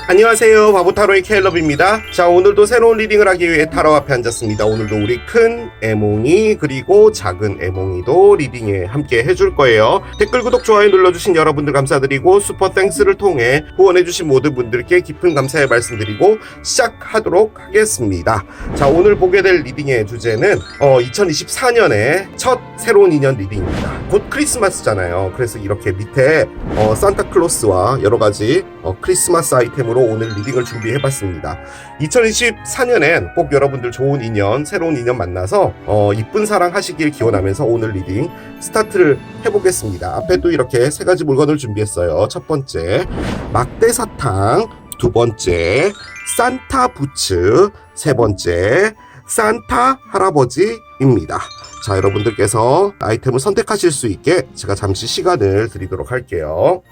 안녕하세요, 바보타로의 케일럽입니다. 자, 오늘도 새로운 리딩을 하기 위해 타로 앞에 앉았습니다. 오늘도 우리 큰 애몽이 그리고 작은 애몽이도 리딩에 함께 해줄 거예요. 댓글, 구독, 좋아요 눌러주신 여러분들 감사드리고 슈퍼 땡스를 통해 후원해주신 모든 분들께 깊은 감사의 말씀드리고 시작하도록 하겠습니다. 자, 오늘 보게 될 리딩의 주제는 2024년의 첫 새로운 인연 리딩입니다. 곧 크리스마스잖아요. 그래서 이렇게 밑에 산타클로스와 여러가지 크리스마스 아이템으로 오늘 리딩을 준비해봤습니다. 2024년엔 꼭 여러분들 좋은 인연, 새로운 인연 만나서 이쁜 사랑 하시길 기원하면서 오늘 리딩 스타트를 해보겠습니다. 앞에도 이렇게 세 가지 물건을 준비했어요. 첫 번째, 막대 사탕. 두 번째, 산타 부츠. 세 번째, 산타 할아버지입니다. 자, 여러분들께서 아이템을 선택하실 수 있게 제가 잠시 시간을 드리도록 할게요.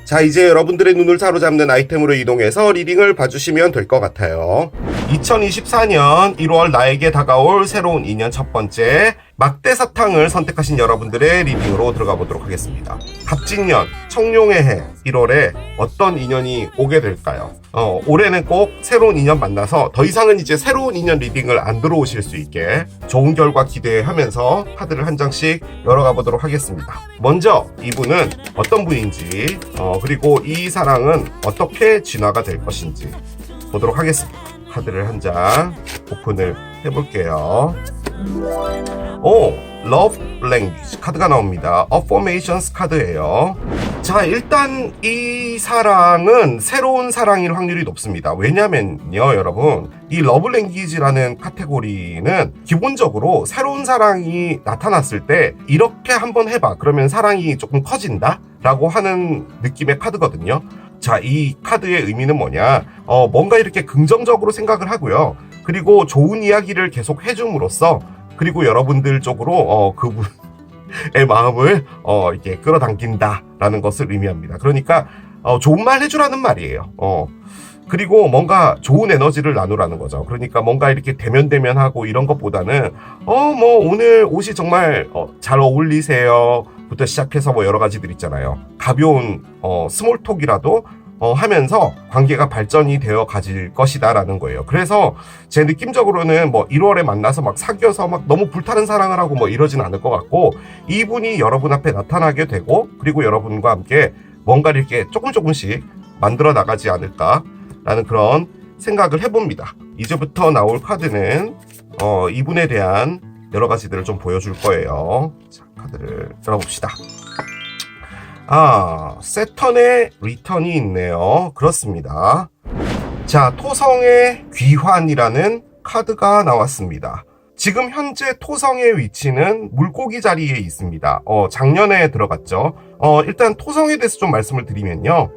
자, 이제 여러분들의 눈을 사로잡는 아이템으로 이동해서 리딩을 봐주시면 될 것 같아요. 2024년 1월 나에게 다가올 새로운 인연 첫 번째, 막대 사탕을 선택하신 여러분들의 리딩으로 들어가 보도록 하겠습니다. 갑진년, 청룡의 해 1월에 어떤 인연이 오게 될까요? 올해는 꼭 새로운 인연 만나서 더 이상은 이제 새로운 인연 리딩을 안 들어오실 수 있게 좋은 결과 기대하면서 카드를 한 장씩 열어가 보도록 하겠습니다. 먼저 이분은 어떤 분인지 그리고 이 사랑은 어떻게 진화가 될 것인지 보도록 하겠습니다. 카드를 한 장 오픈을 해볼게요. Love Language 카드가 나옵니다. Affirmations 카드예요. 자, 일단 이 사랑은 새로운 사랑일 확률이 높습니다. 왜냐면요, 여러분, 이 Love Language라는 카테고리는 기본적으로 새로운 사랑이 나타났을 때 이렇게 한번 해봐, 그러면 사랑이 조금 커진다 라고 하는 느낌의 카드거든요. 자, 이 카드의 의미는 뭐냐, 뭔가 이렇게 긍정적으로 생각을 하고요, 그리고 좋은 이야기를 계속 해줌으로써 그리고 여러분들 쪽으로 그분의 마음을 이렇게 끌어당긴다라는 것을 의미합니다. 그러니까 좋은 말 해주라는 말이에요. 그리고 뭔가 좋은 에너지를 나누라는 거죠. 그러니까 뭔가 이렇게 대면대면하고 이런 것보다는 뭐 오늘 옷이 정말 잘 어울리세요 부터 시작해서 뭐 여러 가지들 있잖아요. 가벼운 스몰톡이라도 하면서 관계가 발전이 되어 가질 것이다 라는 거예요. 그래서 제 느낌적으로는 뭐 1월에 만나서 막 사귀어서 막 너무 불타는 사랑을 하고 뭐 이러진 않을 것 같고, 이분이 여러분 앞에 나타나게 되고 그리고 여러분과 함께 뭔가를 이렇게 조금씩 만들어 나가지 않을까 라는 그런 생각을 해봅니다. 이제부터 나올 카드는 이분에 대한 여러 가지들을 좀 보여줄 거예요. 자, 카드를 열어봅시다. 세턴의 리턴이 있네요. 그렇습니다. 자, 토성의 귀환이라는 카드가 나왔습니다. 지금 현재 토성의 위치는 물고기 자리에 있습니다. 작년에 들어갔죠. 일단 토성에 대해서 좀 말씀을 드리면요,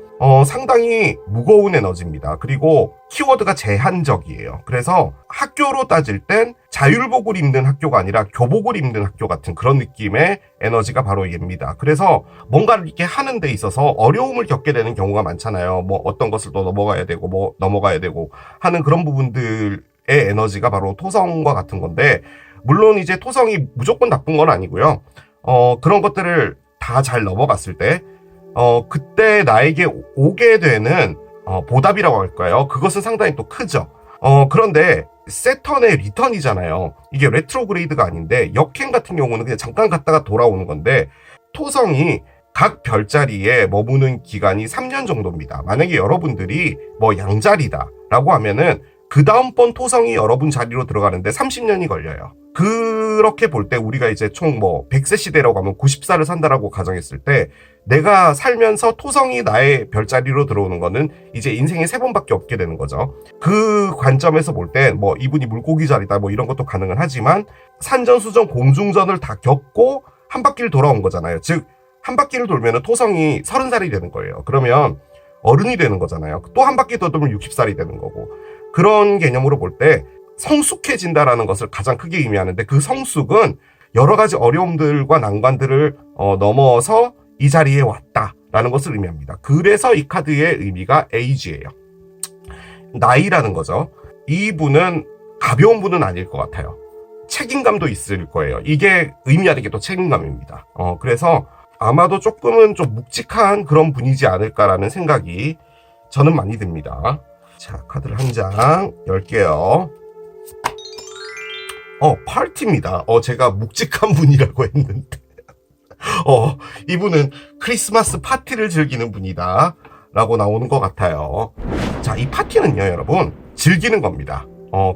상당히 무거운 에너지입니다. 그리고 키워드가 제한적이에요. 그래서 학교로 따질 땐 자율복을 입는 학교가 아니라 교복을 입는 학교 같은 그런 느낌의 에너지가 바로 얘입니다. 그래서 뭔가를 이렇게 하는 데 있어서 어려움을 겪게 되는 경우가 많잖아요. 뭐 어떤 것을 또 넘어가야 되고 뭐 넘어가야 되고 하는 그런 부분들의 에너지가 바로 토성과 같은 건데, 물론 이제 토성이 무조건 나쁜 건 아니고요. 그런 것들을 다 잘 넘어갔을 때 그때 나에게 오게 되는 보답이라고 할까요? 그것은 상당히 또 크죠. 그런데 세턴의 리턴이잖아요. 이게 레트로그레이드가 아닌데 역행 같은 경우는 그냥 잠깐 갔다가 돌아오는 건데, 토성이 각 별자리에 머무는 기간이 3년 정도입니다. 만약에 여러분들이 뭐 양자리다 라고 하면은 그 다음번 토성이 여러분 자리로 들어가는데 30년이 걸려요. 그렇게 볼 때 우리가 이제 총 뭐 100세 시대라고 하면 90살을 산다라고 가정했을 때 내가 살면서 토성이 나의 별자리로 들어오는 거는 이제 인생에 3번밖에 없게 되는 거죠. 그 관점에서 볼 때 뭐 이분이 물고기 자리다 뭐 이런 것도 가능은 하지만 산전수전 공중전을 다 겪고 한 바퀴를 돌아온 거잖아요. 즉 한 바퀴를 돌면 토성이 30살이 되는 거예요. 그러면 어른이 되는 거잖아요. 또 한 바퀴 더 돌면 60살이 되는 거고, 그런 개념으로 볼 때 성숙해진다라는 것을 가장 크게 의미하는데, 그 성숙은 여러 가지 어려움들과 난관들을 넘어서 이 자리에 왔다라는 것을 의미합니다. 그래서 이 카드의 의미가 age예요. 나이라는 거죠. 이분은 가벼운 분은 아닐 것 같아요. 책임감도 있을 거예요. 이게 의미하는 게 또 책임감입니다. 그래서 아마도 조금은 좀 묵직한 그런 분이지 않을까라는 생각이 저는 많이 듭니다. 자, 카드를 한 장 열게요. 파티입니다. 제가 묵직한 분이라고 했는데. 이분은 크리스마스 파티를 즐기는 분이다. 라고 나오는 것 같아요. 자, 이 파티는요, 여러분, 즐기는 겁니다.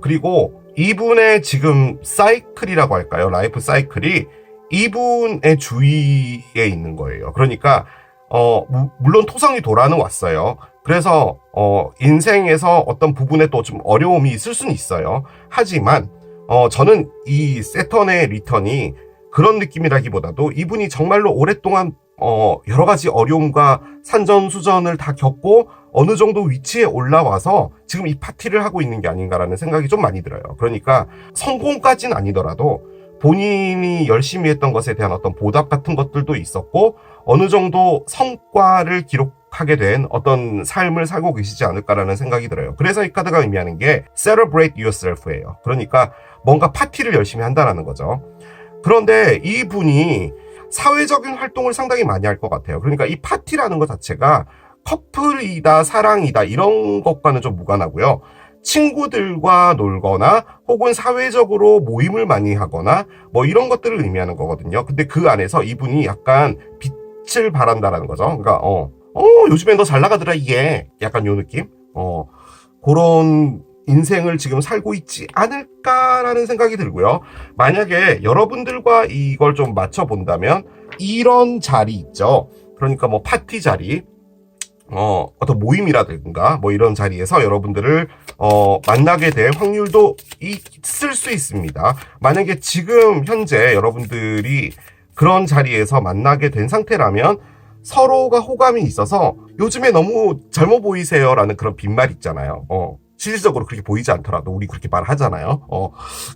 그리고 이분의 지금 사이클이라고 할까요? 라이프 사이클이 이분의 주위에 있는 거예요. 그러니까, 물론 토성이 돌아는 왔어요. 그래서, 인생에서 어떤 부분에 또 좀 어려움이 있을 수는 있어요. 하지만, 저는 이 세턴의 리턴이 그런 느낌이라기보다도 이분이 정말로 오랫동안 여러 가지 어려움과 산전수전을 다 겪고 어느 정도 위치에 올라와서 지금 이 파티를 하고 있는 게 아닌가라는 생각이 좀 많이 들어요. 그러니까 성공까지는 아니더라도 본인이 열심히 했던 것에 대한 어떤 보답 같은 것들도 있었고 어느 정도 성과를 기록하게 된 어떤 삶을 살고 계시지 않을까라는 생각이 들어요. 그래서 이 카드가 의미하는 게 Celebrate Yourself예요. 그러니까 뭔가 파티를 열심히 한다는 거죠. 그런데 이분이 사회적인 활동을 상당히 많이 할 것 같아요. 그러니까 이 파티라는 것 자체가 커플이다, 사랑이다 이런 것과는 좀 무관하고요. 친구들과 놀거나 혹은 사회적으로 모임을 많이 하거나 뭐 이런 것들을 의미하는 거거든요. 근데 그 안에서 이분이 약간 빛을 발한다라는 거죠. 그러니까 요즘에 너 잘 나가더라 이게 약간 요 느낌? 그런 인생을 지금 살고 있지 않을까라는 생각이 들고요. 만약에 여러분들과 이걸 좀 맞춰본다면 이런 자리 있죠. 그러니까 뭐 파티 자리, 어떤 모임이라든가 뭐 이런 자리에서 여러분들을 만나게 될 확률도 있을 수 있습니다. 만약에 지금 현재 여러분들이 그런 자리에서 만나게 된 상태라면 서로가 호감이 있어서 요즘에 너무 젊어 보이세요라는 그런 빈말 있잖아요. 실질적으로 그렇게 보이지 않더라도 우리 그렇게 말하잖아요.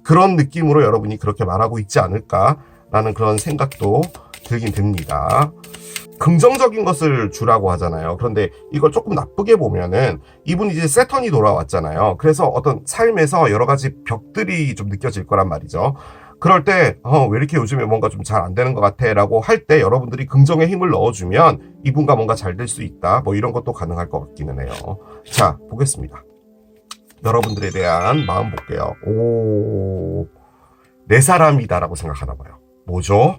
그런 느낌으로 여러분이 그렇게 말하고 있지 않을까라는 그런 생각도 들긴 듭니다. 긍정적인 것을 주라고 하잖아요. 그런데 이걸 조금 나쁘게 보면은 이분이 이제 세턴이 돌아왔잖아요. 그래서 어떤 삶에서 여러 가지 벽들이 좀 느껴질 거란 말이죠. 그럴 때, 왜 이렇게 요즘에 뭔가 좀 잘 안 되는 것 같아 라고 할 때 여러분들이 긍정의 힘을 넣어주면 이분과 뭔가 잘 될 수 있다. 뭐 이런 것도 가능할 것 같기는 해요. 자, 보겠습니다. 여러분들에 대한 마음 볼게요. 내 사람이다라고 생각하나 봐요. 뭐죠?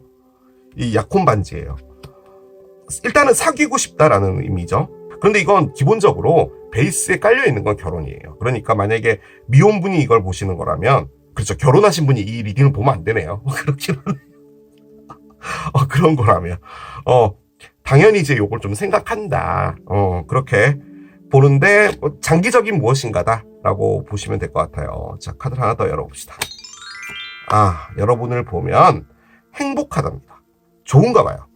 이 약혼 반지예요. 일단은 사귀고 싶다라는 의미죠. 그런데 이건 기본적으로 베이스에 깔려 있는 건 결혼이에요. 그러니까 만약에 미혼분이 이걸 보시는 거라면, 그렇죠. 결혼하신 분이 이 리딩을 보면 안 되네요. 그렇긴 하네. 그런 거라면, 당연히 이제 요걸 좀 생각한다. 그렇게 보는데, 장기적인 무엇인가다. 라고 보시면 될 것 같아요. 자, 카드를 하나 더 열어봅시다. 여러분을 보면 행복하답니다. 좋은가 봐요.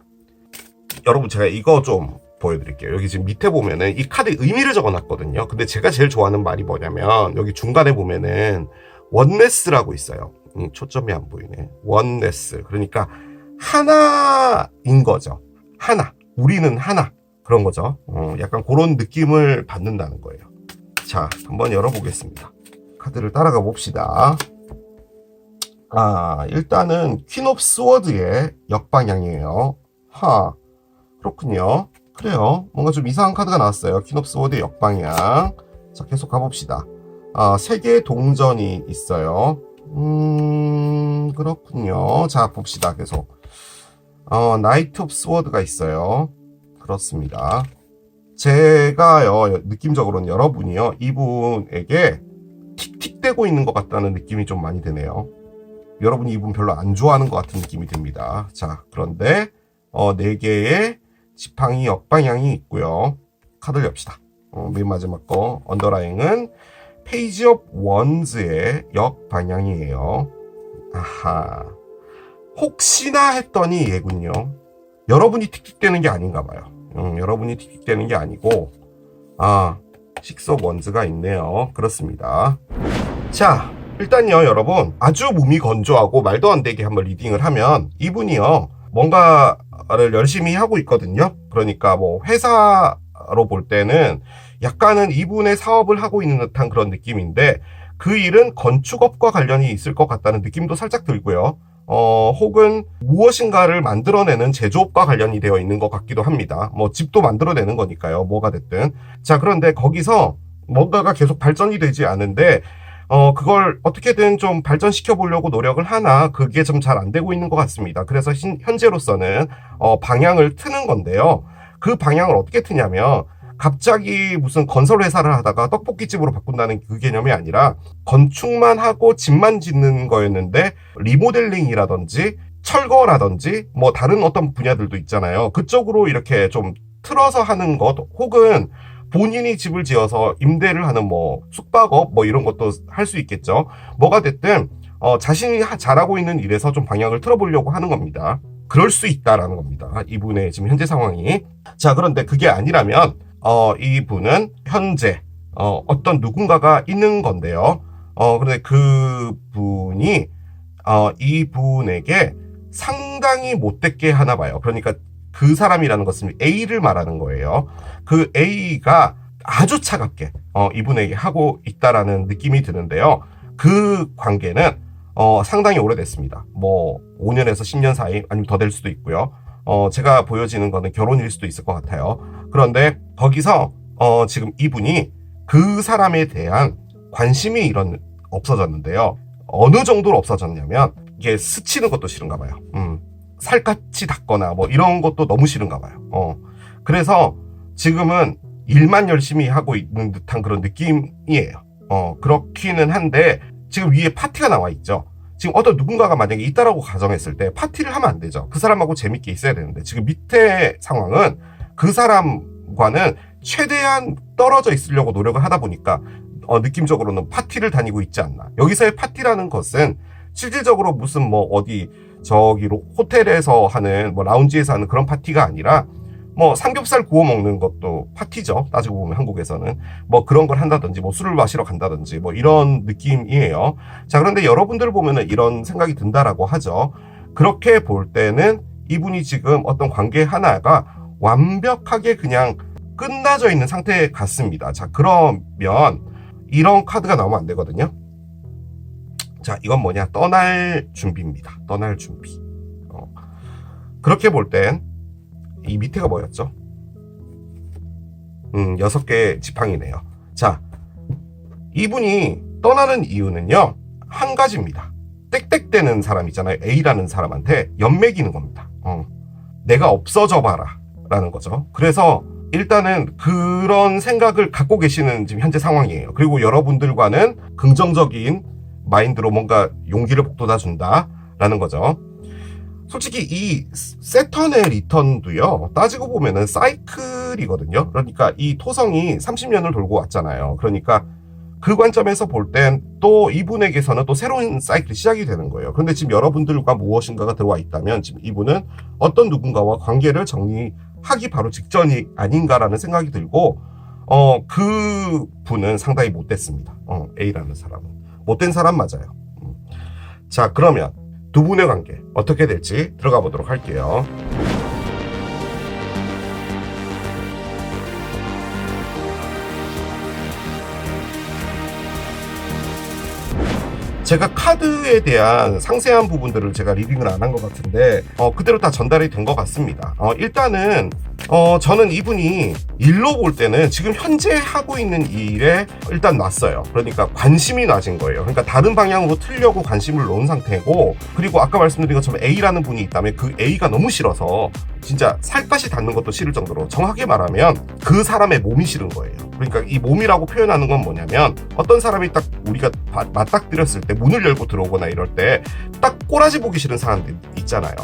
여러분, 제가 이거 좀 보여드릴게요. 여기 지금 밑에 보면은 이 카드의 의미를 적어놨거든요. 근데 제가 제일 좋아하는 말이 뭐냐면 여기 중간에 보면은 원네스라고 있어요. 초점이 안 보이네. 원네스. 그러니까 하나인 거죠. 하나. 우리는 하나. 그런 거죠. 약간 그런 느낌을 받는다는 거예요. 자, 한번 열어보겠습니다. 카드를 따라가 봅시다. 일단은 퀸 오브 스워드의 역방향이에요. 그렇군요. 그래요. 뭔가 좀 이상한 카드가 나왔어요. 퀸 오브 스워드의 역방향. 자, 계속 가봅시다. 세 개의 동전이 있어요. 그렇군요. 자, 봅시다. 계속. 나이트 오브 스워드가 있어요. 그렇습니다. 제가요, 느낌적으로는 여러분이요, 이분에게 틱틱대고 있는 것 같다는 느낌이 좀 많이 드네요. 여러분이 이분 별로 안 좋아하는 것 같은 느낌이 듭니다. 자, 그런데, 4개의 지팡이 역방향이 있고요. 카드를 엽시다. 맨 마지막 거, 언더라인은 페이지 업 원즈의 역방향이에요. 혹시나 했더니 얘군요. 여러분이 틱틱대는 게 아닌가 봐요. 여러분이 틱틱대는 게 아니고, 식스 오브 원즈가 있네요. 그렇습니다. 자, 일단요, 여러분, 아주 몸이 건조하고 말도 안 되게 한번 리딩을 하면 이분이요, 뭔가를 열심히 하고 있거든요. 그러니까 뭐 회사로 볼 때는 약간은 이분의 사업을 하고 있는 듯한 그런 느낌인데, 그 일은 건축업과 관련이 있을 것 같다는 느낌도 살짝 들고요. 혹은 무엇인가를 만들어내는 제조업과 관련이 되어 있는 것 같기도 합니다. 뭐 집도 만들어내는 거니까요. 뭐가 됐든. 자, 그런데 거기서 뭔가가 계속 발전이 되지 않은데 그걸 어떻게든 좀 발전시켜 보려고 노력을 하나 그게 좀 잘 안 되고 있는 것 같습니다. 그래서 현재로서는 방향을 트는 건데요. 그 방향을 어떻게 트냐면 갑자기 무슨 건설 회사를 하다가 떡볶이집으로 바꾼다는 그 개념이 아니라 건축만 하고 집만 짓는 거였는데 리모델링이라든지 철거라든지 뭐 다른 어떤 분야들도 있잖아요. 그쪽으로 이렇게 좀 틀어서 하는 것 혹은 본인이 집을 지어서 임대를 하는 뭐 숙박업 뭐 이런 것도 할 수 있겠죠. 뭐가 됐든 자신이 잘하고 있는 일에서 좀 방향을 틀어보려고 하는 겁니다. 그럴 수 있다라는 겁니다. 이분의 지금 현재 상황이. 자, 그런데 그게 아니라면 이분은 현재 어떤 누군가가 있는 건데요. 그런데 그 분이 이분에게 상당히 못됐게 하나 봐요. 그러니까 그 사람이라는 것은 A를 말하는 거예요. 그 A가 아주 차갑게 이분에게 하고 있다라는 느낌이 드는데요. 그 관계는 상당히 오래됐습니다. 뭐 5년에서 10년 사이 아니면 더 될 수도 있고요. 제가 보여지는 거는 결혼일 수도 있을 것 같아요. 그런데 거기서 지금 이분이 그 사람에 대한 관심이 없어졌는데요. 어느 정도로 없어졌냐면 이게 스치는 것도 싫은가 봐요. 살갗이 닿거나 뭐 이런 것도 너무 싫은가 봐요. 그래서 지금은 일만 열심히 하고 있는 듯한 그런 느낌이에요. 그렇기는 한데 지금 위에 파티가 나와 있죠. 지금 어떤 누군가가 만약에 있다라고 가정했을 때 파티를 하면 안 되죠. 그 사람하고 재밌게 있어야 되는데 지금 밑에 상황은 그 사람과는 최대한 떨어져 있으려고 노력을 하다 보니까 느낌적으로는 파티를 다니고 있지 않나. 여기서의 파티라는 것은 실질적으로 무슨 뭐 어디 저기로 호텔에서 하는 뭐 라운지에서 하는 그런 파티가 아니라 뭐 삼겹살 구워 먹는 것도 파티죠. 따지고 보면 한국에서는 뭐 그런 걸 한다든지 뭐 술을 마시러 간다든지 뭐 이런 느낌이에요. 자, 그런데 여러분들 보면은 이런 생각이 든다라고 하죠. 그렇게 볼 때는 이분이 지금 어떤 관계 하나가 완벽하게 그냥 끝나져 있는 상태 같습니다. 자, 그러면 이런 카드가 나오면 안 되거든요. 자, 이건 뭐냐? 떠날 준비입니다. 떠날 준비. 그렇게 볼 땐 이 밑에가 뭐였죠? 6개의 지팡이네요. 자, 이분이 떠나는 이유는요, 한 가지입니다. 땡땡대는 사람 있잖아요. A라는 사람한테 연맥이는 겁니다. 내가 없어져 봐라 라는 거죠. 그래서 일단은 그런 생각을 갖고 계시는 지금 현재 상황이에요. 그리고 여러분들과는 긍정적인 마인드로 뭔가 용기를 북돋아 준다 라는 거죠. 솔직히 이 세턴의 리턴도요, 따지고 보면은 사이클이거든요. 그러니까 이 토성이 30년을 돌고 왔잖아요. 그러니까 그 관점에서 볼 땐 또 이분에게서는 또 새로운 사이클이 시작이 되는 거예요. 그런데 지금 여러분들과 무엇인가가 들어와 있다면 지금 이분은 어떤 누군가와 관계를 정리하기 바로 직전이 아닌가라는 생각이 들고, 그 분은 상당히 못됐습니다. A라는 사람은. 못된 사람 맞아요. 자, 그러면 두 분의 관계 어떻게 될지 들어가 보도록 할게요. 제가 카드에 대한 상세한 부분들을 제가 리딩을 안 한 것 같은데 그대로 다 전달이 된 것 같습니다. 일단은 저는 이분이 일로 볼 때는 지금 현재 하고 있는 일에 일단 놨어요. 그러니까 관심이 낮은 거예요. 그러니까 다른 방향으로 틀려고 관심을 놓은 상태고, 그리고 아까 말씀드린 것처럼 A라는 분이 있다면 그 A가 너무 싫어서 진짜 살갗이 닿는 것도 싫을 정도로, 정확하게 말하면 그 사람의 몸이 싫은 거예요. 그러니까 이 몸이라고 표현하는 건 뭐냐면, 어떤 사람이 딱 우리가 맞닥뜨렸을 때 문을 열고 들어오거나 이럴 때 딱 꼬라지 보기 싫은 사람들 있잖아요.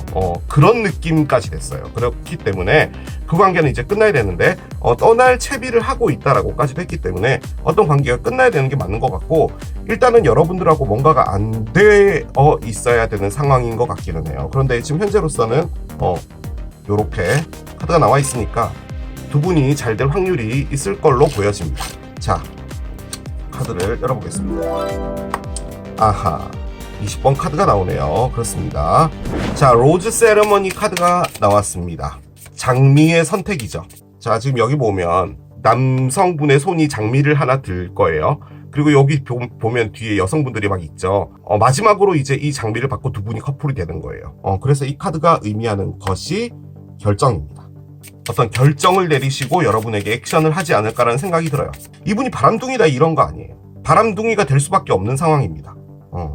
그런 느낌까지 됐어요. 그렇기 때문에 그 관계는 이제 끝나야 되는데 떠날 채비를 하고 있다라고까지 했기 때문에 어떤 관계가 끝나야 되는 게 맞는 것 같고, 일단은 여러분들하고 뭔가가 안 되어 있어야 되는 상황인 것 같기는 해요. 그런데 지금 현재로서는 요렇게 카드가 나와 있으니까 두 분이 잘 될 확률이 있을 걸로 보여집니다. 자, 카드를 열어보겠습니다. 아하, 20번 카드가 나오네요. 그렇습니다. 자, 로즈 세레머니 카드가 나왔습니다. 장미의 선택이죠. 자, 지금 여기 보면 남성분의 손이 장미를 하나 들 거예요. 그리고 여기 보면 뒤에 여성분들이 막 있죠. 마지막으로 이제 이 장미를 받고 두 분이 커플이 되는 거예요. 그래서 이 카드가 의미하는 것이 결정입니다. 어떤 결정을 내리시고 여러분에게 액션을 하지 않을까라는 생각이 들어요. 이분이 바람둥이다 이런 거 아니에요. 바람둥이가 될 수밖에 없는 상황입니다.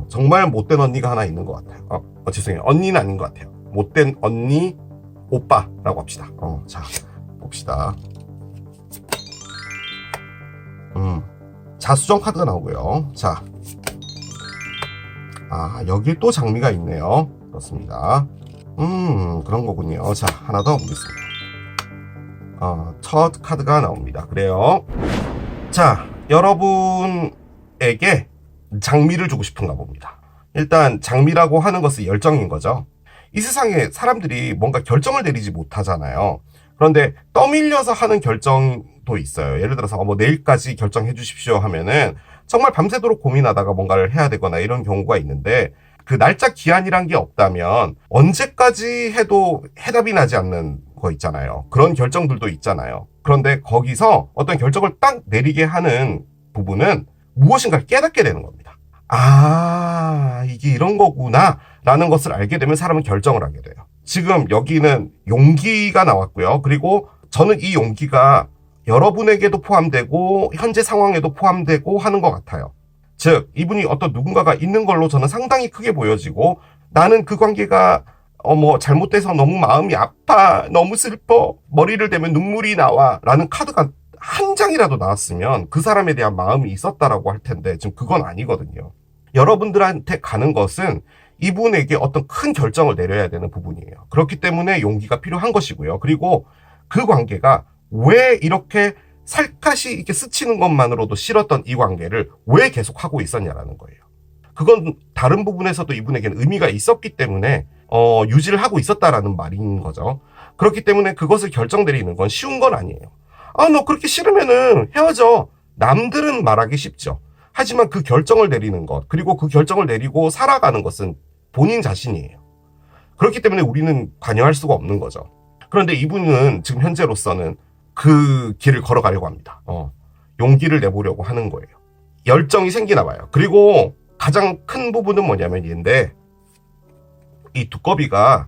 정말 못된 언니가 하나 있는 것 같아요. 죄송해요. 언니는 아닌 것 같아요. 못된 언니, 오빠라고 합시다. 자, 봅시다. 자수정 카드가 나오고요. 자, 여기 또 장미가 있네요. 그렇습니다. 그런 거군요. 자, 하나 더 보겠습니다. 첫 카드가 나옵니다. 그래요. 자, 여러분에게 장미를 주고 싶은가 봅니다. 일단 장미라고 하는 것은 열정인 거죠. 이 세상에 사람들이 뭔가 결정을 내리지 못하잖아요. 그런데 떠밀려서 하는 결정도 있어요. 예를 들어서 뭐 내일까지 결정해 주십시오 하면은 정말 밤새도록 고민하다가 뭔가를 해야 되거나 이런 경우가 있는데, 그 날짜 기한이란 게 없다면 언제까지 해도 해답이 나지 않는 거 있잖아요. 그런 결정들도 있잖아요. 그런데 거기서 어떤 결정을 딱 내리게 하는 부분은 무엇인가를 깨닫게 되는 겁니다. 이게 이런 거구나 라는 것을 알게 되면 사람은 결정을 하게 돼요. 지금 여기는 용기가 나왔고요. 그리고 저는 이 용기가 여러분에게도 포함되고 현재 상황에도 포함되고 하는 것 같아요. 즉 이분이 어떤 누군가가 있는 걸로 저는 상당히 크게 보여지고, 나는 그 관계가 잘못돼서 너무 마음이 아파, 너무 슬퍼, 머리를 대면 눈물이 나와 라는 카드가 한 장이라도 나왔으면 그 사람에 대한 마음이 있었다라고 할 텐데, 지금 그건 아니거든요. 여러분들한테 가는 것은 이분에게 어떤 큰 결정을 내려야 되는 부분이에요. 그렇기 때문에 용기가 필요한 것이고요. 그리고 그 관계가 왜 이렇게 살갗이 이렇게 스치는 것만으로도 싫었던 이 관계를 왜 계속하고 있었냐라는 거예요. 그건 다른 부분에서도 이분에게는 의미가 있었기 때문에 유지를 하고 있었다라는 말인 거죠. 그렇기 때문에 그것을 결정 내리는 건 쉬운 건 아니에요. 너 그렇게 싫으면은 헤어져. 남들은 말하기 쉽죠. 하지만 그 결정을 내리는 것, 그리고 그 결정을 내리고 살아가는 것은 본인 자신이에요. 그렇기 때문에 우리는 관여할 수가 없는 거죠. 그런데 이분은 지금 현재로서는 그 길을 걸어가려고 합니다. 용기를 내보려고 하는 거예요. 열정이 생기나 봐요. 그리고 가장 큰 부분은 뭐냐면 얘인데, 이 두꺼비가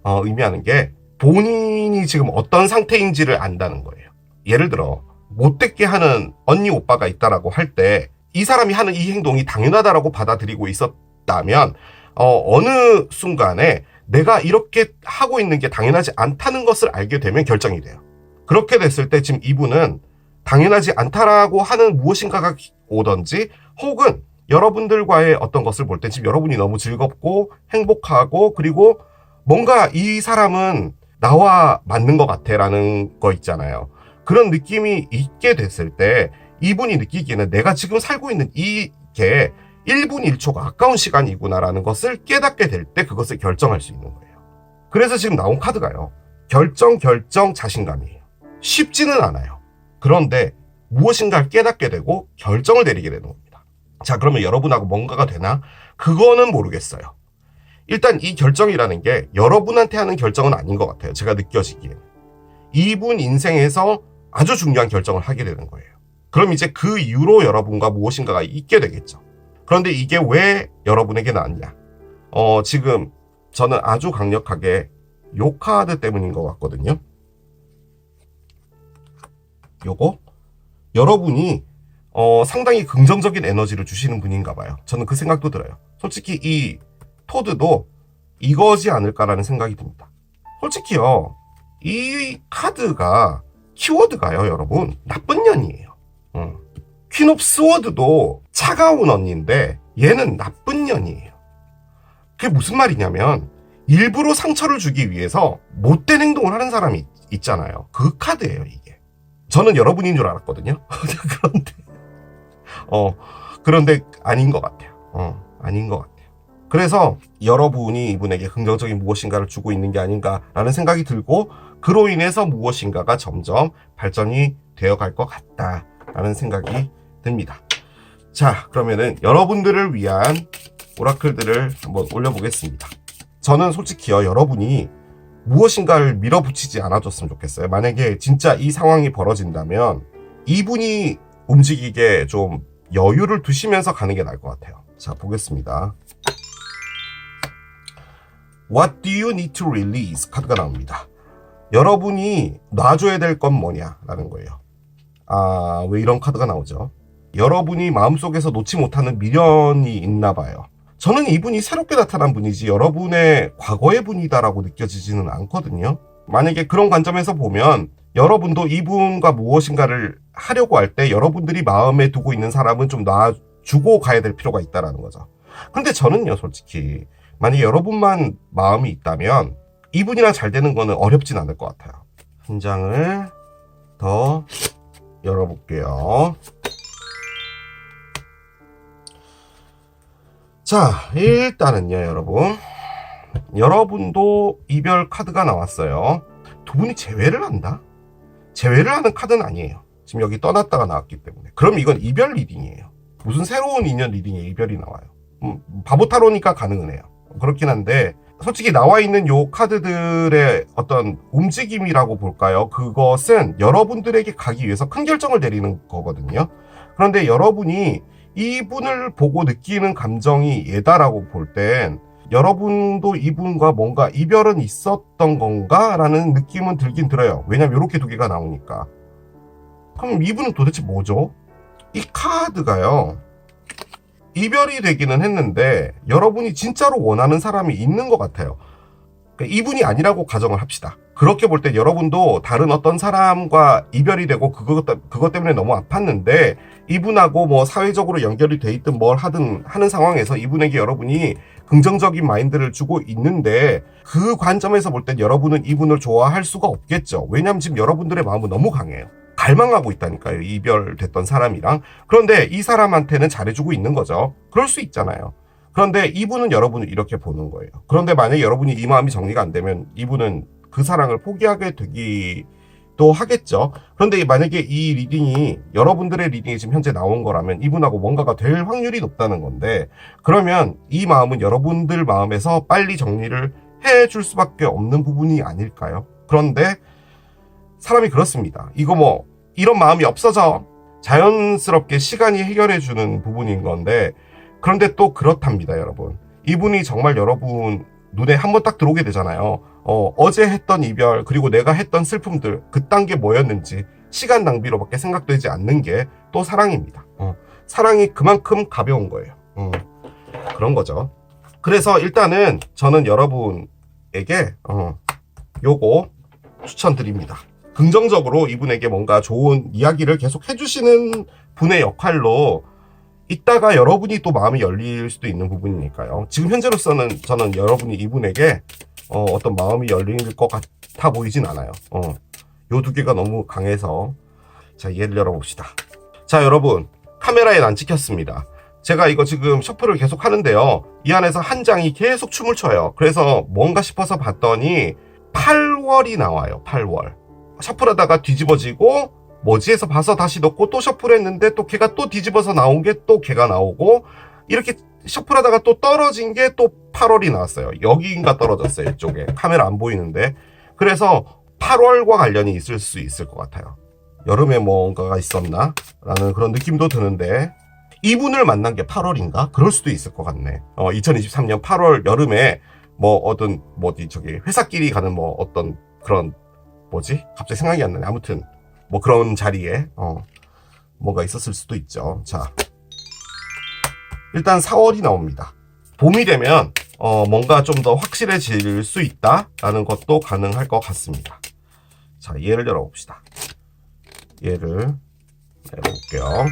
의미하는 게 본인이 지금 어떤 상태인지를 안다는 거예요. 예를 들어 못됐게 하는 언니 오빠가 있다라고 할 때 이 사람이 하는 이 행동이 당연하다라고 받아들이고 있었다면 어느 순간에 내가 이렇게 하고 있는 게 당연하지 않다는 것을 알게 되면 결정이 돼요. 그렇게 됐을 때 지금 이분은 당연하지 않다라고 하는 무엇인가가 오던지, 혹은 여러분들과의 어떤 것을 볼 때 지금 여러분이 너무 즐겁고 행복하고, 그리고 뭔가 이 사람은 나와 맞는 것 같아 라는 거 있잖아요. 그런 느낌이 있게 됐을 때 이분이 느끼기에는 내가 지금 살고 있는 이게 1분 1초가 아까운 시간이구나라는 것을 깨닫게 될 때 그것을 결정할 수 있는 거예요. 그래서 지금 나온 카드가요, 결정, 자신감이에요. 쉽지는 않아요. 그런데 무엇인가를 깨닫게 되고 결정을 내리게 되는 겁니다. 자, 그러면 여러분하고 뭔가가 되나? 그거는 모르겠어요. 일단 이 결정이라는 게 여러분한테 하는 결정은 아닌 것 같아요. 제가 느껴지기에는. 이분 인생에서 아주 중요한 결정을 하게 되는 거예요. 그럼 이제 그 이후로 여러분과 무엇인가가 있게 되겠죠. 그런데 이게 왜 여러분에게 나왔냐? 지금 저는 아주 강력하게 요 카드 때문인 것 같거든요. 요거 여러분이 상당히 긍정적인 에너지를 주시는 분인가 봐요. 저는 그 생각도 들어요. 솔직히 이 토드도 이거지 않을까라는 생각이 듭니다. 솔직히요, 이 카드가 키워드가요, 여러분, 나쁜 년이에요. 퀸 오브 스워드도 차가운 언니인데 얘는 나쁜 년이에요. 그게 무슨 말이냐면 일부러 상처를 주기 위해서 못된 행동을 하는 사람이 있잖아요. 그 카드예요, 이게. 저는 여러분인 줄 알았거든요. 그런데 아닌 것 같아요. 아닌 것 같아요. 그래서 여러분이 이분에게 긍정적인 무엇인가를 주고 있는 게 아닌가라는 생각이 들고, 그로 인해서 무엇인가가 점점 발전이 되어갈 것 같다라는 생각이 듭니다. 자, 그러면은 여러분들을 위한 오라클들을 한번 올려보겠습니다. 저는 솔직히요, 여러분이 무엇인가를 밀어붙이지 않아줬으면 좋겠어요. 만약에 진짜 이 상황이 벌어진다면 이분이 움직이게 좀 여유를 두시면서 가는 게 나을 것 같아요. 자, 보겠습니다. What do you need to release? 카드가 나옵니다. 여러분이 놔줘야 될 건 뭐냐? 라는 거예요. 아, 왜 이런 카드가 나오죠? 여러분이 마음속에서 놓지 못하는 미련이 있나 봐요. 저는 이분이 새롭게 나타난 분이지 여러분의 과거의 분이다라고 느껴지지는 않거든요. 만약에 그런 관점에서 보면 여러분도 이분과 무엇인가를 하려고 할 때 여러분들이 마음에 두고 있는 사람은 좀 놔주고 가야 될 필요가 있다는 거죠. 근데 저는요, 솔직히 만약에 여러분만 마음이 있다면 이분이랑 잘 되는 거는 어렵진 않을 것 같아요. 한 장을 더 열어볼게요. 자, 일단은요, 여러분도 이별 카드가 나왔어요. 두 분이 재회를 한다? 재회를 하는 카드는 아니에요. 지금 여기 떠났다가 나왔기 때문에. 그럼 이건 이별 리딩이에요. 무슨 새로운 인연 리딩에 이별이 나와요. 바보 타로니까 가능은 해요. 그렇긴 한데 솔직히 나와 있는 요 카드들의 어떤 움직임이라고 볼까요? 그것은 여러분들에게 가기 위해서 큰 결정을 내리는 거거든요. 그런데 여러분이 이분을 보고 느끼는 감정이 얘다라고 볼 땐 여러분도 이분과 뭔가 이별은 있었던 건가? 라는 느낌은 들긴 들어요. 왜냐면 이렇게 두 개가 나오니까. 그럼 이분은 도대체 뭐죠? 이 카드가요, 이별이 되기는 했는데 여러분이 진짜로 원하는 사람이 있는 것 같아요. 그러니까 이분이 아니라고 가정을 합시다. 그렇게 볼 때 여러분도 다른 어떤 사람과 이별이 되고 그것 때문에 너무 아팠는데 이분하고 뭐 사회적으로 연결이 돼 있든 뭘 하든 하는 상황에서 이분에게 여러분이 긍정적인 마인드를 주고 있는데 그 관점에서 볼 땐 여러분은 이분을 좋아할 수가 없겠죠. 왜냐하면 지금 여러분들의 마음은 너무 강해요. 갈망하고 있다니까요. 이별됐던 사람이랑. 그런데 이 사람한테는 잘해주고 있는 거죠. 그럴 수 있잖아요. 그런데 이분은 여러분을 이렇게 보는 거예요. 그런데 만약에 여러분이 이 마음이 정리가 안 되면 이분은 그 사랑을 포기하게 되기도 하겠죠. 그런데 만약에 이 리딩이 여러분들의 리딩이 지금 현재 나온 거라면 이분하고 뭔가가 될 확률이 높다는 건데, 그러면 이 마음은 여러분들 마음에서 빨리 정리를 해줄 수밖에 없는 부분이 아닐까요? 그런데 사람이 그렇습니다. 이거 뭐 이런 마음이 없어져 자연스럽게 시간이 해결해주는 부분인 건데, 그런데 또 그렇답니다, 여러분. 이분이 정말 여러분 눈에 한번 딱 들어오게 되잖아요. 어제 했던 이별, 그리고 내가 했던 슬픔들, 그딴 게 뭐였는지 시간 낭비로밖에 생각되지 않는 게 또 사랑입니다. 사랑이 그만큼 가벼운 거예요. 그런 거죠. 그래서 일단은 저는 여러분에게 요거 추천드립니다. 긍정적으로 이분에게 뭔가 좋은 이야기를 계속 해주시는 분의 역할로 이따가 여러분이 또 마음이 열릴 수도 있는 부분이니까요. 지금 현재로서는 저는 여러분이 이분에게 어떤 마음이 열릴 것 같아 보이진 않아요. 요 두 개가 너무 강해서. 자, 얘를 열어봅시다. 자, 여러분, 카메라엔 안 찍혔습니다. 제가 이거 지금 셔플을 계속 하는데요, 이 안에서 한 장이 계속 춤을 춰요. 그래서 뭔가 싶어서 봤더니 8월이 나와요. 8월. 셔플하다가 뒤집어지고 뭐지 해서 봐서 다시 넣고 또 셔플했는데 또 걔가 또 뒤집어서 나온 게 또 걔가 나오고, 이렇게 셔플하다가 또 떨어진 게 또 8월이 나왔어요. 여기인가 떨어졌어요. 이쪽에 카메라 안 보이는데. 그래서 8월과 관련이 있을 수 있을 것 같아요. 여름에 뭔가가 있었나? 라는 그런 느낌도 드는데, 이분을 만난 게 8월인가? 그럴 수도 있을 것 같네. 2023년 8월 여름에 뭐 어떤 회사끼리 가는 뭐 어떤 그런 갑자기 생각이 안 나네. 아무튼 뭐 그런 자리에 뭐가 있었을 수도 있죠. 자, 일단 4월이 나옵니다. 봄이 되면 뭔가 좀 더 확실해질 수 있다라는 것도 가능할 것 같습니다. 자, 얘를 열어봅시다. 얘를 열어볼게요.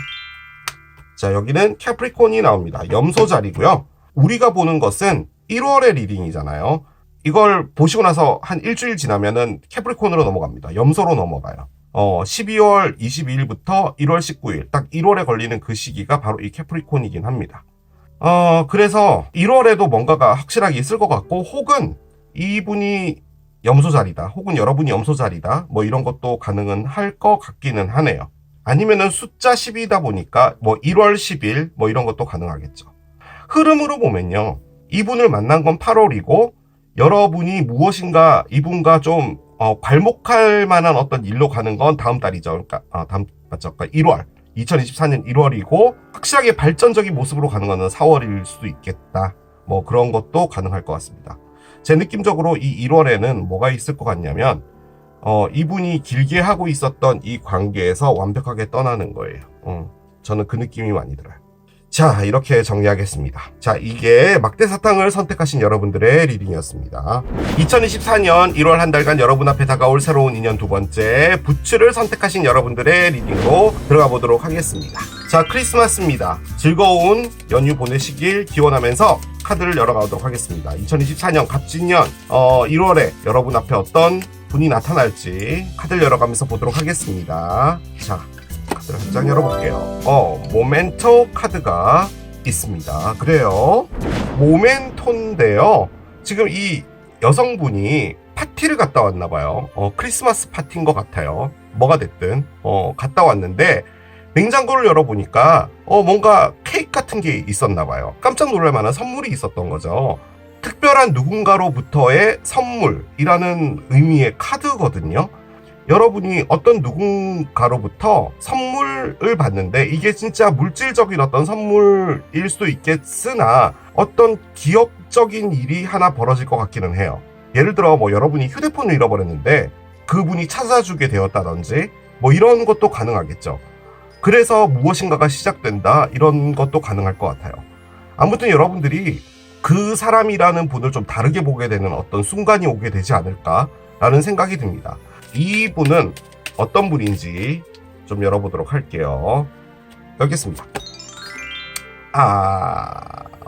자, 여기는 캐프리콘이 나옵니다. 염소 자리고요. 우리가 보는 것은 1월의 리딩이잖아요. 이걸 보시고 나서 한 일주일 지나면은 캐프리콘으로 넘어갑니다. 염소로 넘어가요. 12월 22일부터 1월 19일, 딱 1월에 걸리는 그 시기가 바로 이 캐프리콘이긴 합니다. 그래서 1월에도 뭔가가 확실하게 있을 것 같고, 혹은 이분이 염소자리다, 혹은 여러분이 염소자리다, 뭐 이런 것도 가능은 할 것 같기는 하네요. 아니면은 숫자 10이다 보니까 뭐 1월 10일 뭐 이런 것도 가능하겠죠. 흐름으로 보면요, 이분을 만난 건 8월이고 여러분이 무엇인가 이분과 좀 괄목할 만한 어떤 일로 가는 건 다음 달이죠. 그러니까 맞죠? 그러니까 2024년 1월이고 확실하게 발전적인 모습으로 가는 거는 4월일 수도 있겠다. 뭐 그런 것도 가능할 것 같습니다. 제 느낌적으로 이 1월에는 뭐가 있을 것 같냐면 이분이 길게 하고 있었던 이 관계에서 완벽하게 떠나는 거예요. 저는 그 느낌이 많이 들어요. 자, 이렇게 정리하겠습니다. 자, 이게 막대사탕을 선택하신 여러분들의 리딩이었습니다. 2024년 1월 한 달간 여러분 앞에 다가올 새로운 인연 두 번째, 부츠를 선택하신 여러분들의 리딩으로 들어가 보도록 하겠습니다. 자, 크리스마스입니다. 즐거운 연휴 보내시길 기원하면서 카드를 열어가도록 하겠습니다. 2024년 갑진년 1월에 여러분 앞에 어떤 분이 나타날지 카드를 열어가면서 보도록 하겠습니다. 자, 카드를 한 장 열어볼게요. 모멘토 카드가 있습니다. 그래요. 모멘토인데요. 지금 이 여성분이 파티를 갔다 왔나봐요. 크리스마스 파티인 것 같아요. 뭐가 됐든 갔다 왔는데 냉장고를 열어보니까 뭔가 케이크 같은 게 있었나봐요. 깜짝 놀랄 만한 선물이 있었던 거죠. 특별한 누군가로부터의 선물이라는 의미의 카드거든요. 여러분이 어떤 누군가로부터 선물을 받는데 이게 진짜 물질적인 어떤 선물일 수도 있겠으나 어떤 기억적인 일이 하나 벌어질 것 같기는 해요. 예를 들어 뭐 여러분이 휴대폰을 잃어버렸는데 그분이 찾아주게 되었다든지 뭐 이런 것도 가능하겠죠. 그래서 무엇인가가 시작된다 이런 것도 가능할 것 같아요. 아무튼 여러분들이 그 사람이라는 분을 좀 다르게 보게 되는 어떤 순간이 오게 되지 않을까라는 생각이 듭니다. 이분은 어떤 분인지 좀 열어보도록 할게요. 여기 있습니다.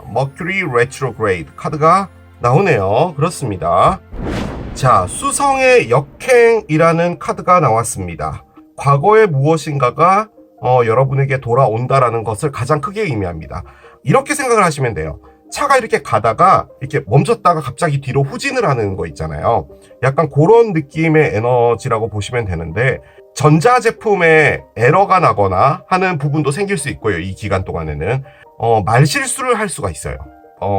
Mercury Retrograde 카드가 나오네요. 그렇습니다. 자, 수성의 역행이라는 카드가 나왔습니다. 과거의 무엇인가가 여러분에게 돌아온다라는 것을 가장 크게 의미합니다. 이렇게 생각을 하시면 돼요. 차가 이렇게 가다가 이렇게 멈췄다가 갑자기 뒤로 후진을 하는 거 있잖아요. 약간 그런 느낌의 에너지라고 보시면 되는데 전자제품에 에러가 나거나 하는 부분도 생길 수 있고요. 이 기간 동안에는 말실수를 할 수가 있어요.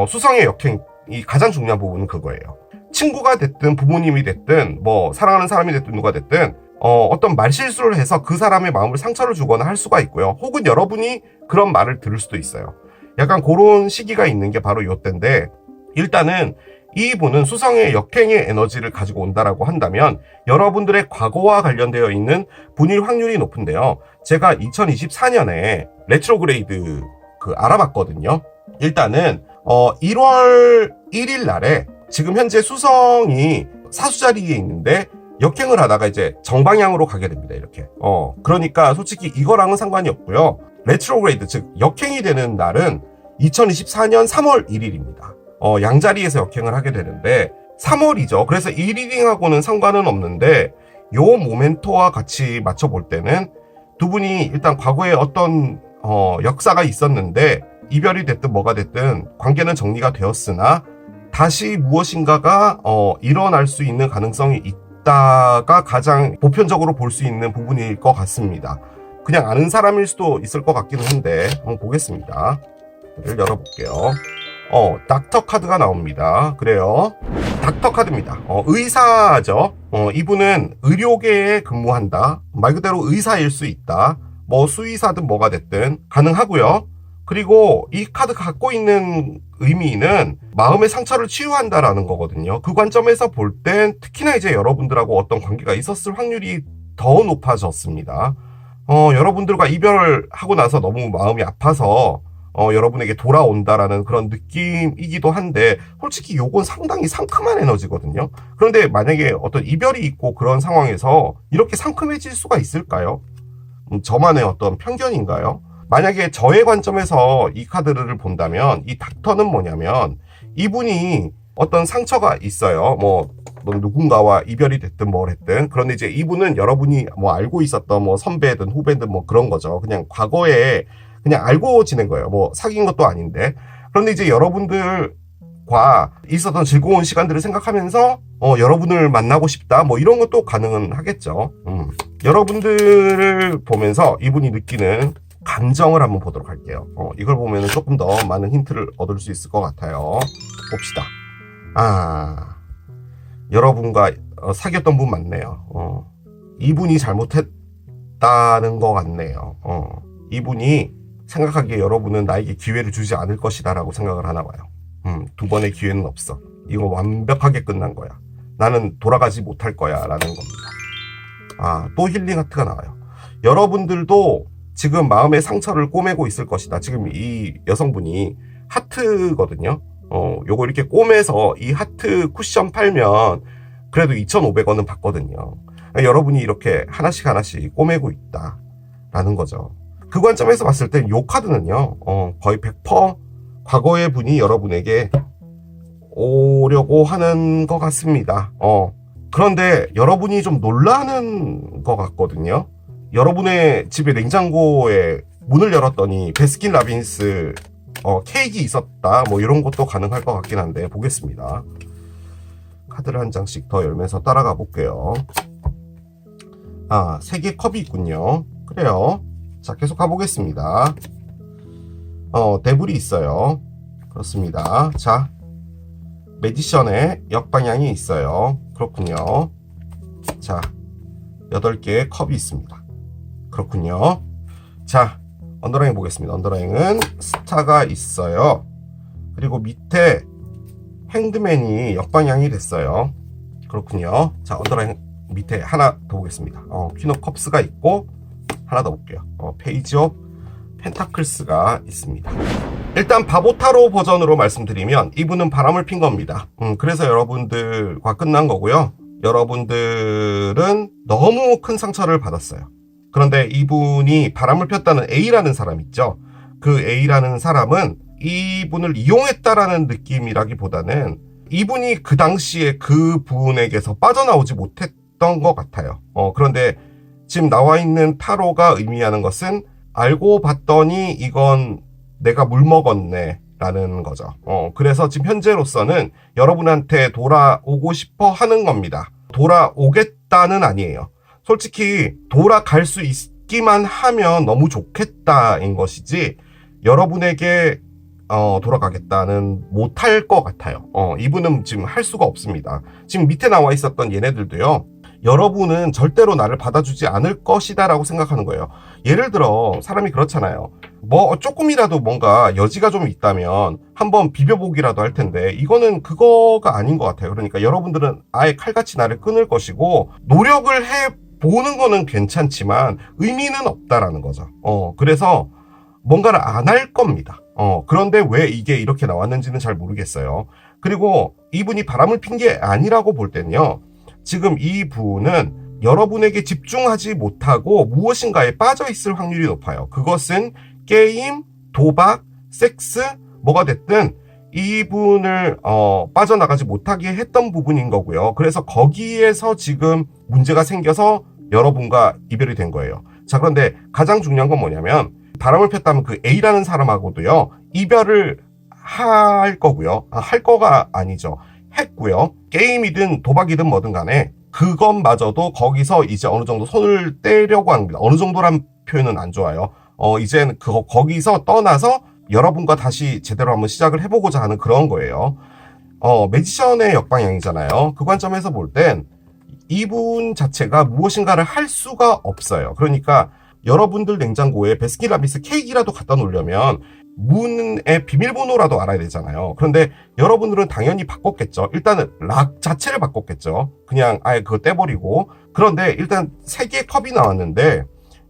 수성의 역행이 가장 중요한 부분은 그거예요. 친구가 됐든 부모님이 됐든 뭐 사랑하는 사람이 됐든 누가 됐든 어떤 말실수를 해서 그 사람의 마음을 상처를 주거나 할 수가 있고요. 혹은 여러분이 그런 말을 들을 수도 있어요. 약간 그런 시기가 있는 게 바로 요때인데 일단은 이분은 수성의 역행의 에너지를 가지고 온다라고 한다면 여러분들의 과거와 관련되어 있는 분일 확률이 높은데요. 제가 2024년에 레트로그레이드 알아봤거든요. 일단은 1월 1일 날에 지금 현재 수성이 사수자리에 있는데 역행을 하다가 이제 정방향으로 가게 됩니다. 이렇게. 그러니까 솔직히 이거랑은 상관이 없고요. 레트로그레이드, 즉 역행이 되는 날은 2024년 3월 1일입니다. 양자리에서 역행을 하게 되는데 3월이죠. 그래서 이 리딩하고는 상관은 없는데 요 모멘토와 같이 맞춰볼 때는 두 분이 일단 과거에 어떤 역사가 있었는데 이별이 됐든 뭐가 됐든 관계는 정리가 되었으나 다시 무엇인가가 일어날 수 있는 가능성이 있다가 가장 보편적으로 볼 수 있는 부분일 것 같습니다. 그냥 아는 사람일 수도 있을 것 같기는 한데 한번 보겠습니다. 를 열어볼게요. 닥터 카드가 나옵니다. 그래요. 닥터 카드입니다. 의사죠. 이분은 의료계에 근무한다. 말 그대로 의사일 수 있다. 뭐 수의사든 뭐가 됐든 가능하고요. 그리고 이 카드가 갖고 있는 의미는 마음의 상처를 치유한다라는 거거든요. 그 관점에서 볼 땐 특히나 이제 여러분들하고 어떤 관계가 있었을 확률이 더 높아졌습니다. 여러분들과 이별하고 나서 너무 마음이 아파서 여러분에게 돌아온다라는 그런 느낌이기도 한데 솔직히 요건 상당히 상큼한 에너지거든요. 그런데 만약에 어떤 이별이 있고 그런 상황에서 이렇게 상큼해질 수가 있을까요? 저만의 어떤 편견인가요? 만약에 저의 관점에서 이 카드를 본다면 이 닥터는 뭐냐면 이분이 어떤 상처가 있어요. 뭐 누군가와 이별이 됐든 뭘 했든. 그런데 이제 이분은 여러분이 뭐 알고 있었던 뭐 선배든 후배든 뭐 그런 거죠. 그냥 과거에 그냥 알고 지낸 거예요. 뭐 사귄 것도 아닌데. 그런데 이제 여러분들과 있었던 즐거운 시간들을 생각하면서 여러분을 만나고 싶다. 뭐 이런 것도 가능은 하겠죠. 여러분들을 보면서 이분이 느끼는 감정을 한번 보도록 할게요. 이걸 보면 조금 더 많은 힌트를 얻을 수 있을 것 같아요. 봅시다. 여러분과 사귀었던 분 맞네요. 이분이 잘못했다는 것 같네요. 이분이 생각하기에 여러분은 나에게 기회를 주지 않을 것이다 라고 생각을 하나 봐요. 두 번의 기회는 없어. 이거 완벽하게 끝난 거야. 나는 돌아가지 못할 거야 라는 겁니다. 또 힐링 하트가 나와요. 여러분들도 지금 마음의 상처를 꼬매고 있을 것이다. 지금 이 여성분이 하트거든요. 요거 이렇게 꼬매서 이 하트 쿠션 팔면 그래도 2,500원은 받거든요. 여러분이 이렇게 하나씩 꼬매고 있다 라는 거죠. 그 관점에서 봤을 땐 요 카드는요, 거의 100% 과거의 분이 여러분에게 오려고 하는 것 같습니다. 그런데 여러분이 좀 놀라는 것 같거든요. 여러분의 집에 냉장고에 문을 열었더니 베스킨 라빈스 케이크 있었다, 뭐 이런 것도 가능할 것 같긴 한데 보겠습니다. 카드를 한 장씩 더 열면서 따라가 볼게요. 3개 컵이 있군요. 그래요. 자, 계속 가보겠습니다. 데블이 있어요. 그렇습니다. 자, 매지션의 역방향이 있어요. 그렇군요. 자, 8개의 컵이 있습니다. 그렇군요. 자, 언더라인 보겠습니다. 언더라인은 스타가 있어요. 그리고 밑에 행드맨이 역방향이 됐어요. 그렇군요. 자, 언더라인 밑에 하나 더 보겠습니다. 퀸 오브 컵스가 있고 하나 더 볼게요. 페이지 오브 펜타클스가 있습니다. 일단 바보타로 버전으로 말씀드리면 이분은 바람을 핀 겁니다. 그래서 여러분들과 끝난 거고요. 여러분들은 너무 큰 상처를 받았어요. 그런데 이분이 바람을 폈다는 A라는 사람 있죠. 그 A라는 사람은 이분을 이용했다라는 느낌이라기보다는 이분이 그 당시에 그 분에게서 빠져나오지 못했던 것 같아요. 그런데 지금 나와 있는 타로가 의미하는 것은 알고 봤더니 이건 내가 물먹었네 라는 거죠. 그래서 지금 현재로서는 여러분한테 돌아오고 싶어 하는 겁니다. 돌아오겠다는 아니에요. 솔직히 돌아갈 수 있기만 하면 너무 좋겠다인 것이지 여러분에게 돌아가겠다는 못할 것 같아요. 이분은 지금 할 수가 없습니다. 지금 밑에 나와 있었던 얘네들도요. 여러분은 절대로 나를 받아주지 않을 것이다 라고 생각하는 거예요. 예를 들어 사람이 그렇잖아요. 뭐 조금이라도 뭔가 여지가 좀 있다면 한번 비벼보기라도 할 텐데 이거는 그거가 아닌 것 같아요. 그러니까 여러분들은 아예 칼같이 나를 끊을 것이고 노력을 해보는 거는 괜찮지만 의미는 없다라는 거죠. 그래서 뭔가를 안 할 겁니다. 그런데 왜 이게 이렇게 나왔는지는 잘 모르겠어요. 그리고 이분이 바람을 핀 게 아니라고 볼 때는요. 지금 이 분은 여러분에게 집중하지 못하고 무엇인가에 빠져 있을 확률이 높아요. 그것은 게임, 도박, 섹스, 뭐가 됐든 이분을 빠져나가지 못하게 했던 부분인 거고요. 그래서 거기에서 지금 문제가 생겨서 여러분과 이별이 된 거예요. 자, 그런데 가장 중요한 건 뭐냐면 바람을 폈다면 그 A라는 사람하고도요. 이별을 할 거고요. 할 거가 아니죠. 했고요. 게임이든 도박이든 뭐든 간에 그것마저도 거기서 이제 어느 정도 손을 떼려고 합니다. 어느 정도란 표현은 안 좋아요. 이제는 거기서 떠나서 여러분과 다시 제대로 한번 시작을 해보고자 하는 그런 거예요. 매지션의 역방향이잖아요. 그 관점에서 볼 땐 이분 자체가 무엇인가를 할 수가 없어요. 그러니까 여러분들 냉장고에 베스킨라빈스 케이크라도 갖다 놓으려면 문의 비밀번호라도 알아야 되잖아요. 그런데 여러분들은 당연히 바꿨겠죠. 일단은 락 자체를 바꿨겠죠. 그냥 아예 그거 떼버리고. 그런데 일단 3개의 컵이 나왔는데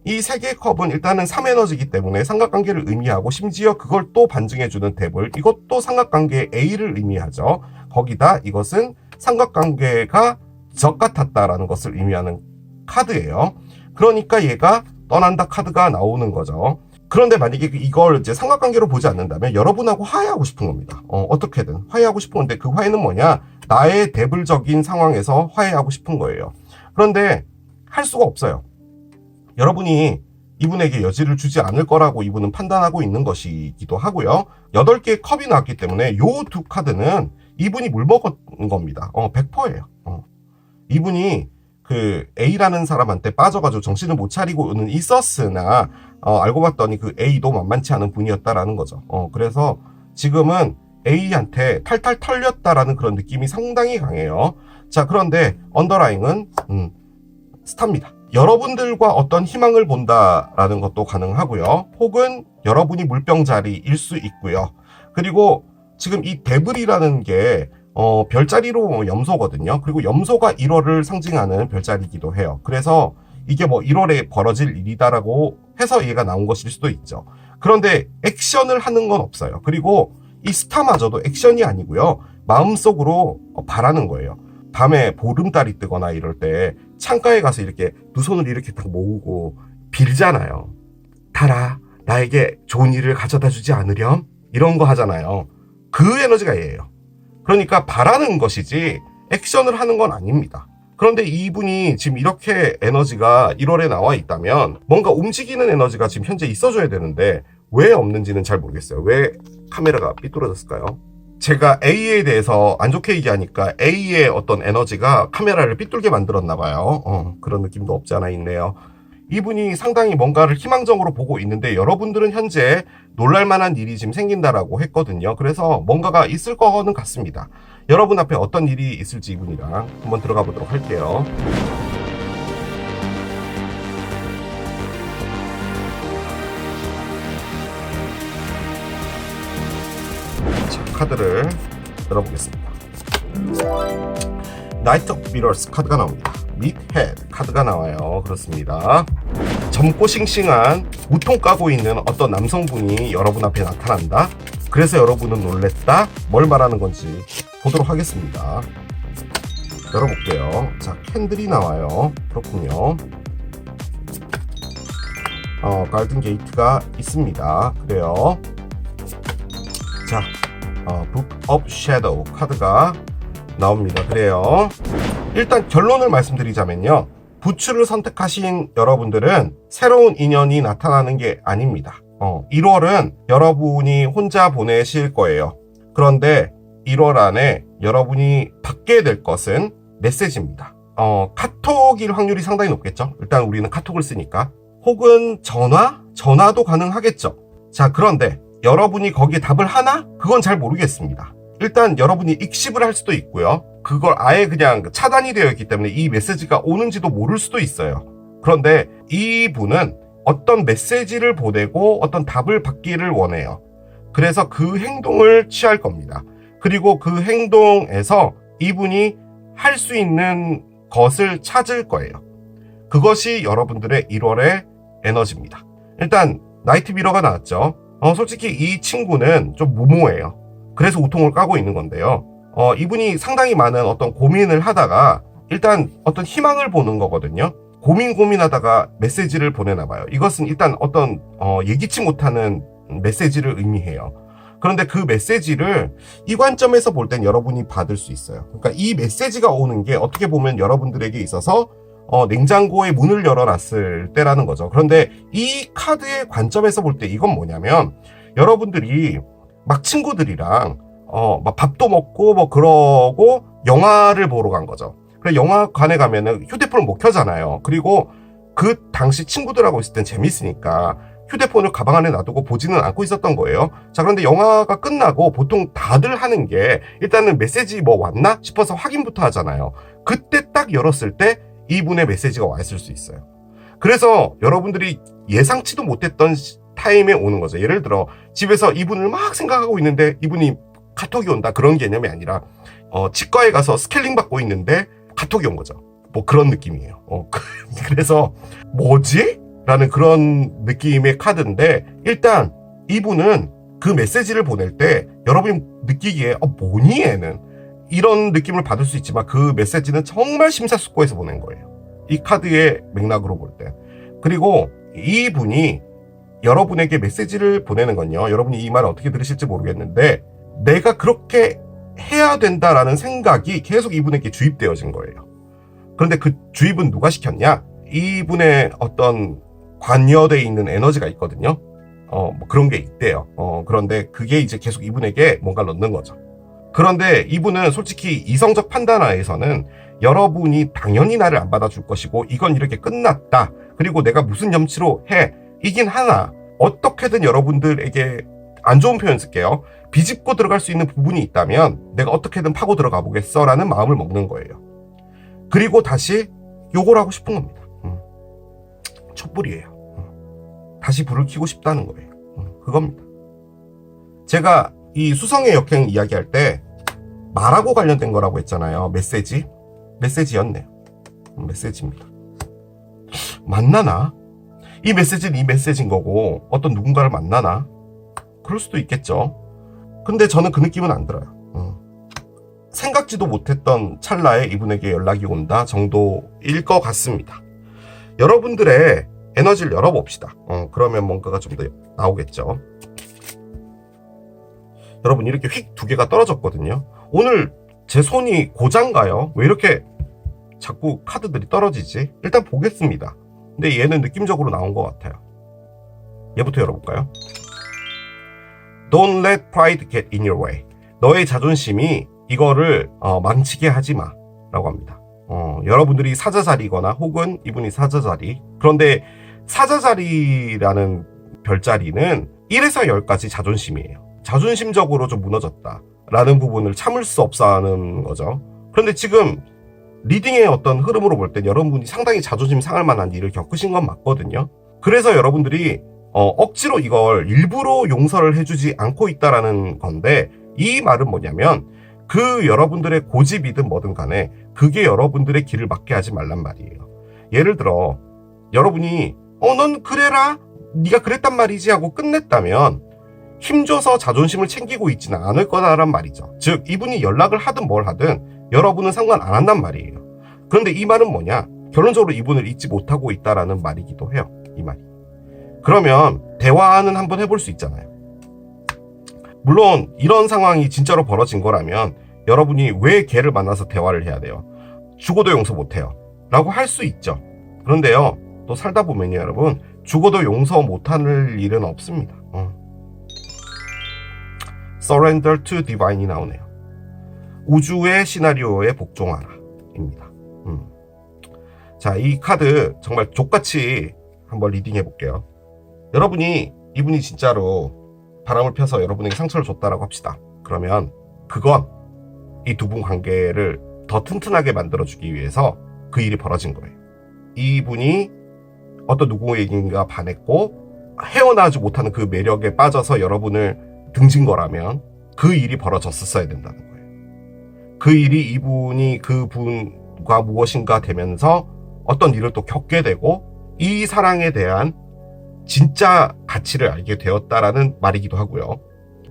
이 3개의 컵은 일단은 3에너지이기 때문에 삼각관계를 의미하고 심지어 그걸 또 반증해주는 데블, 이것도 삼각관계의 A를 의미하죠. 거기다 이것은 삼각관계가 적 같았다라는 것을 의미하는 카드예요. 그러니까 얘가 떠난다 카드가 나오는 거죠. 그런데 만약에 이걸 이제 삼각관계로 보지 않는다면 여러분하고 화해하고 싶은 겁니다. 어떻게든 화해하고 싶은 건데 그 화해는 뭐냐? 나의 대불적인 상황에서 화해하고 싶은 거예요. 그런데 할 수가 없어요. 여러분이 이분에게 여지를 주지 않을 거라고 이분은 판단하고 있는 것이기도 하고요. 8개의 컵이 나왔기 때문에 요 두 카드는 이분이 물먹은 겁니다. 100%예요. 이분이 그 A라는 사람한테 빠져가지고 정신을 못 차리고는 있었으나 알고 봤더니 그 A도 만만치 않은 분이었다라는 거죠. 그래서 지금은 A한테 탈탈 털렸다라는 그런 느낌이 상당히 강해요. 자, 그런데 언더라인은 스타입니다. 여러분들과 어떤 희망을 본다라는 것도 가능하고요. 혹은 여러분이 물병자리일 수 있고요. 그리고 지금 이 데블이라는 게 별자리로 염소거든요. 그리고 염소가 1월을 상징하는 별자리이기도 해요. 그래서 이게 뭐 1월에 벌어질 일이다라고 해서 얘가 나온 것일 수도 있죠. 그런데 액션을 하는 건 없어요. 그리고 이 스타마저도 액션이 아니고요. 마음속으로 바라는 거예요. 밤에 보름달이 뜨거나 이럴 때 창가에 가서 이렇게 두 손을 이렇게 딱 모으고 빌잖아요. 달아, 나에게 좋은 일을 가져다 주지 않으렴? 이런 거 하잖아요. 그 에너지가 얘예요. 그러니까 바라는 것이지 액션을 하는 건 아닙니다. 그런데 이분이 지금 이렇게 에너지가 1월에 나와 있다면 뭔가 움직이는 에너지가 지금 현재 있어줘야 되는데 왜 없는지는 잘 모르겠어요. 왜 카메라가 삐뚤어졌을까요? 제가 A에 대해서 안 좋게 얘기하니까 A의 어떤 에너지가 카메라를 삐뚤게 만들었나 봐요. 그런 느낌도 없지 않아 있네요. 이분이 상당히 뭔가를 희망적으로 보고 있는데 여러분들은 현재 놀랄만한 일이 지금 생긴다라고 했거든요. 그래서 뭔가가 있을 거는 같습니다. 여러분 앞에 어떤 일이 있을지 이분이랑 한번 들어가 보도록 할게요. 자, 카드를 열어보겠습니다. 나이트 오브 미러스 카드가 나옵니다. 미헤드 카드가 나와요. 그렇습니다. 젊고 싱싱한 우통 까고 있는 어떤 남성분이 여러분 앞에 나타난다. 그래서 여러분은 놀랬다. 뭘 말하는 건지 보도록 하겠습니다. 열어볼게요. 자, 캔들이 나와요. 그렇군요. 갈든 게이트가 있습니다. 그래요. 자, 북 업 섀도우 카드가 나옵니다. 그래요. 일단 결론을 말씀드리자면요. 부츠를 선택하신 여러분들은 새로운 인연이 나타나는 게 아닙니다. 1월은 여러분이 혼자 보내실 거예요. 그런데 1월 안에 여러분이 받게 될 것은 메시지입니다. 카톡일 확률이 상당히 높겠죠. 일단 우리는 카톡을 쓰니까. 혹은 전화도 가능하겠죠. 자, 그런데 여러분이 거기에 답을 하나? 그건 잘 모르겠습니다. 일단 여러분이 익십을 할 수도 있고요. 그걸 아예 그냥 차단이 되어 있기 때문에 이 메시지가 오는지도 모를 수도 있어요. 그런데 이분은 어떤 메시지를 보내고 어떤 답을 받기를 원해요. 그래서 그 행동을 취할 겁니다. 그리고 그 행동에서 이분이 할 수 있는 것을 찾을 거예요. 그것이 여러분들의 1월의 에너지입니다. 일단 나이트 미러가 나왔죠. 솔직히 이 친구는 좀 무모해요. 그래서 우통을 까고 있는 건데요. 이분이 상당히 많은 어떤 고민을 하다가 일단 어떤 희망을 보는 거거든요. 고민하다가 메시지를 보내나 봐요. 이것은 일단 어떤 예기치 못하는 메시지를 의미해요. 그런데 그 메시지를 이 관점에서 볼 땐 여러분이 받을 수 있어요. 그러니까 이 메시지가 오는 게 어떻게 보면 여러분들에게 있어서 냉장고의 문을 열어놨을 때라는 거죠. 그런데 이 카드의 관점에서 볼 때 이건 뭐냐면 여러분들이 막 친구들이랑 막 밥도 먹고 뭐 그러고 영화를 보러 간 거죠. 그래 영화관에 가면은 휴대폰을 못 켜잖아요. 그리고 그 당시 친구들하고 있을 땐 재밌으니까 휴대폰을 가방 안에 놔두고 보지는 않고 있었던 거예요. 자, 그런데 영화가 끝나고 보통 다들 하는 게 일단은 메시지 뭐 왔나 싶어서 확인부터 하잖아요. 그때 딱 열었을 때 이분의 메시지가 와 있을 수 있어요. 그래서 여러분들이 예상치도 못했던 타임에 오는 거죠. 예를 들어 집에서 이분을 막 생각하고 있는데 이분이 카톡이 온다, 그런 개념이 아니라 치과에 가서 스케일링 받고 있는데 카톡이 온 거죠. 뭐 그런 느낌이에요. 그래서 뭐지? 라는 그런 느낌의 카드인데 일단 이분은 그 메시지를 보낼 때 여러분이 느끼기에 뭐니 얘는 이런 느낌을 받을 수 있지만 그 메시지는 정말 심사숙고해서 보낸 거예요. 이 카드의 맥락으로 볼 때. 그리고 이분이 여러분에게 메시지를 보내는 건요. 여러분이 이 말을 어떻게 들으실지 모르겠는데 내가 그렇게 해야 된다라는 생각이 계속 이분에게 주입되어진 거예요. 그런데 그 주입은 누가 시켰냐? 이분의 어떤 관여되어 있는 에너지가 있거든요. 뭐 그런 게 있대요. 그런데 그게 이제 계속 이분에게 뭔가를 넣는 거죠. 그런데 이분은 솔직히 이성적 판단하에서는 여러분이 당연히 나를 안 받아줄 것이고 이건 이렇게 끝났다. 그리고 내가 무슨 염치로 해. 이긴 하나 어떻게든 여러분들에게 안 좋은 표현 쓸게요. 비집고 들어갈 수 있는 부분이 있다면 내가 어떻게든 파고 들어가 보겠어 라는 마음을 먹는 거예요. 그리고 다시 욕을 하고 싶은 겁니다. 촛불이에요. 다시 불을 켜고 싶다는 거예요. 그겁니다. 제가 이 수성의 역행 이야기할 때 말하고 관련된 거라고 했잖아요. 메시지였네요. 메시지입니다. 만나나? 이 메시지는 이 메시지인 거고 어떤 누군가를 만나나? 그럴 수도 있겠죠. 근데 저는 그 느낌은 안 들어요. 생각지도 못했던 찰나에 이분에게 연락이 온다 정도일 것 같습니다. 여러분들의 에너지를 열어봅시다. 그러면 뭔가가 좀 더 나오겠죠. 여러분 이렇게 휙 두 개가 떨어졌거든요. 오늘 제 손이 고장가요? 왜 이렇게 자꾸 카드들이 떨어지지? 일단 보겠습니다. 근데 얘는 느낌적으로 나온 것 같아요. 얘부터 열어볼까요? Don't let pride get in your way. 너의 자존심이 이거를 망치게 하지 마 라고 합니다. 여러분들이 사자자리거나 혹은 이분이 사자자리, 그런데 사자자리라는 별자리는 1에서 10까지 자존심이에요. 자존심적으로 좀 무너졌다 라는 부분을 참을 수 없어 하는 거죠. 그런데 지금 리딩의 어떤 흐름으로 볼 땐 여러분이 상당히 자존심 상할 만한 일을 겪으신 건 맞거든요. 그래서 여러분들이 억지로 이걸 일부러 용서를 해주지 않고 있다라는 건데, 이 말은 뭐냐면 그 여러분들의 고집이든 뭐든 간에 그게 여러분들의 길을 막게 하지 말란 말이에요. 예를 들어 여러분이 넌 그래라, 네가 그랬단 말이지 하고 끝냈다면 힘줘서 자존심을 챙기고 있지는 않을 거다란 말이죠. 즉 이분이 연락을 하든 뭘 하든 여러분은 상관 안 한단 말이에요. 그런데 이 말은 뭐냐, 결론적으로 이분을 잊지 못하고 있다라는 말이기도 해요. 이 말이. 그러면 대화는 한번 해볼 수 있잖아요. 물론 이런 상황이 진짜로 벌어진 거라면 여러분이 왜 걔를 만나서 대화를 해야 돼요? 죽어도 용서 못해요 라고 할 수 있죠. 그런데요, 또 살다 보면요 여러분, 죽어도 용서 못할 일은 없습니다. Surrender to Divine이 나오네요. 우주의 시나리오에 복종하라 입니다. 자, 이 카드 정말 족같이 한번 리딩 해볼게요. 이분이 진짜로 바람을 펴서 여러분에게 상처를 줬다라고 합시다. 그러면 그건 이 두 분 관계를 더 튼튼하게 만들어주기 위해서 그 일이 벌어진 거예요. 이분이 어떤 누구에게인가 반했고 헤어나지 못하는 그 매력에 빠져서 여러분을 등진 거라면 그 일이 벌어졌었어야 된다는 거예요. 그 일이 이분이 그분과 무엇인가 되면서 어떤 일을 또 겪게 되고 이 사랑에 대한 진짜 가치를 알게 되었다라는 말이기도 하고요.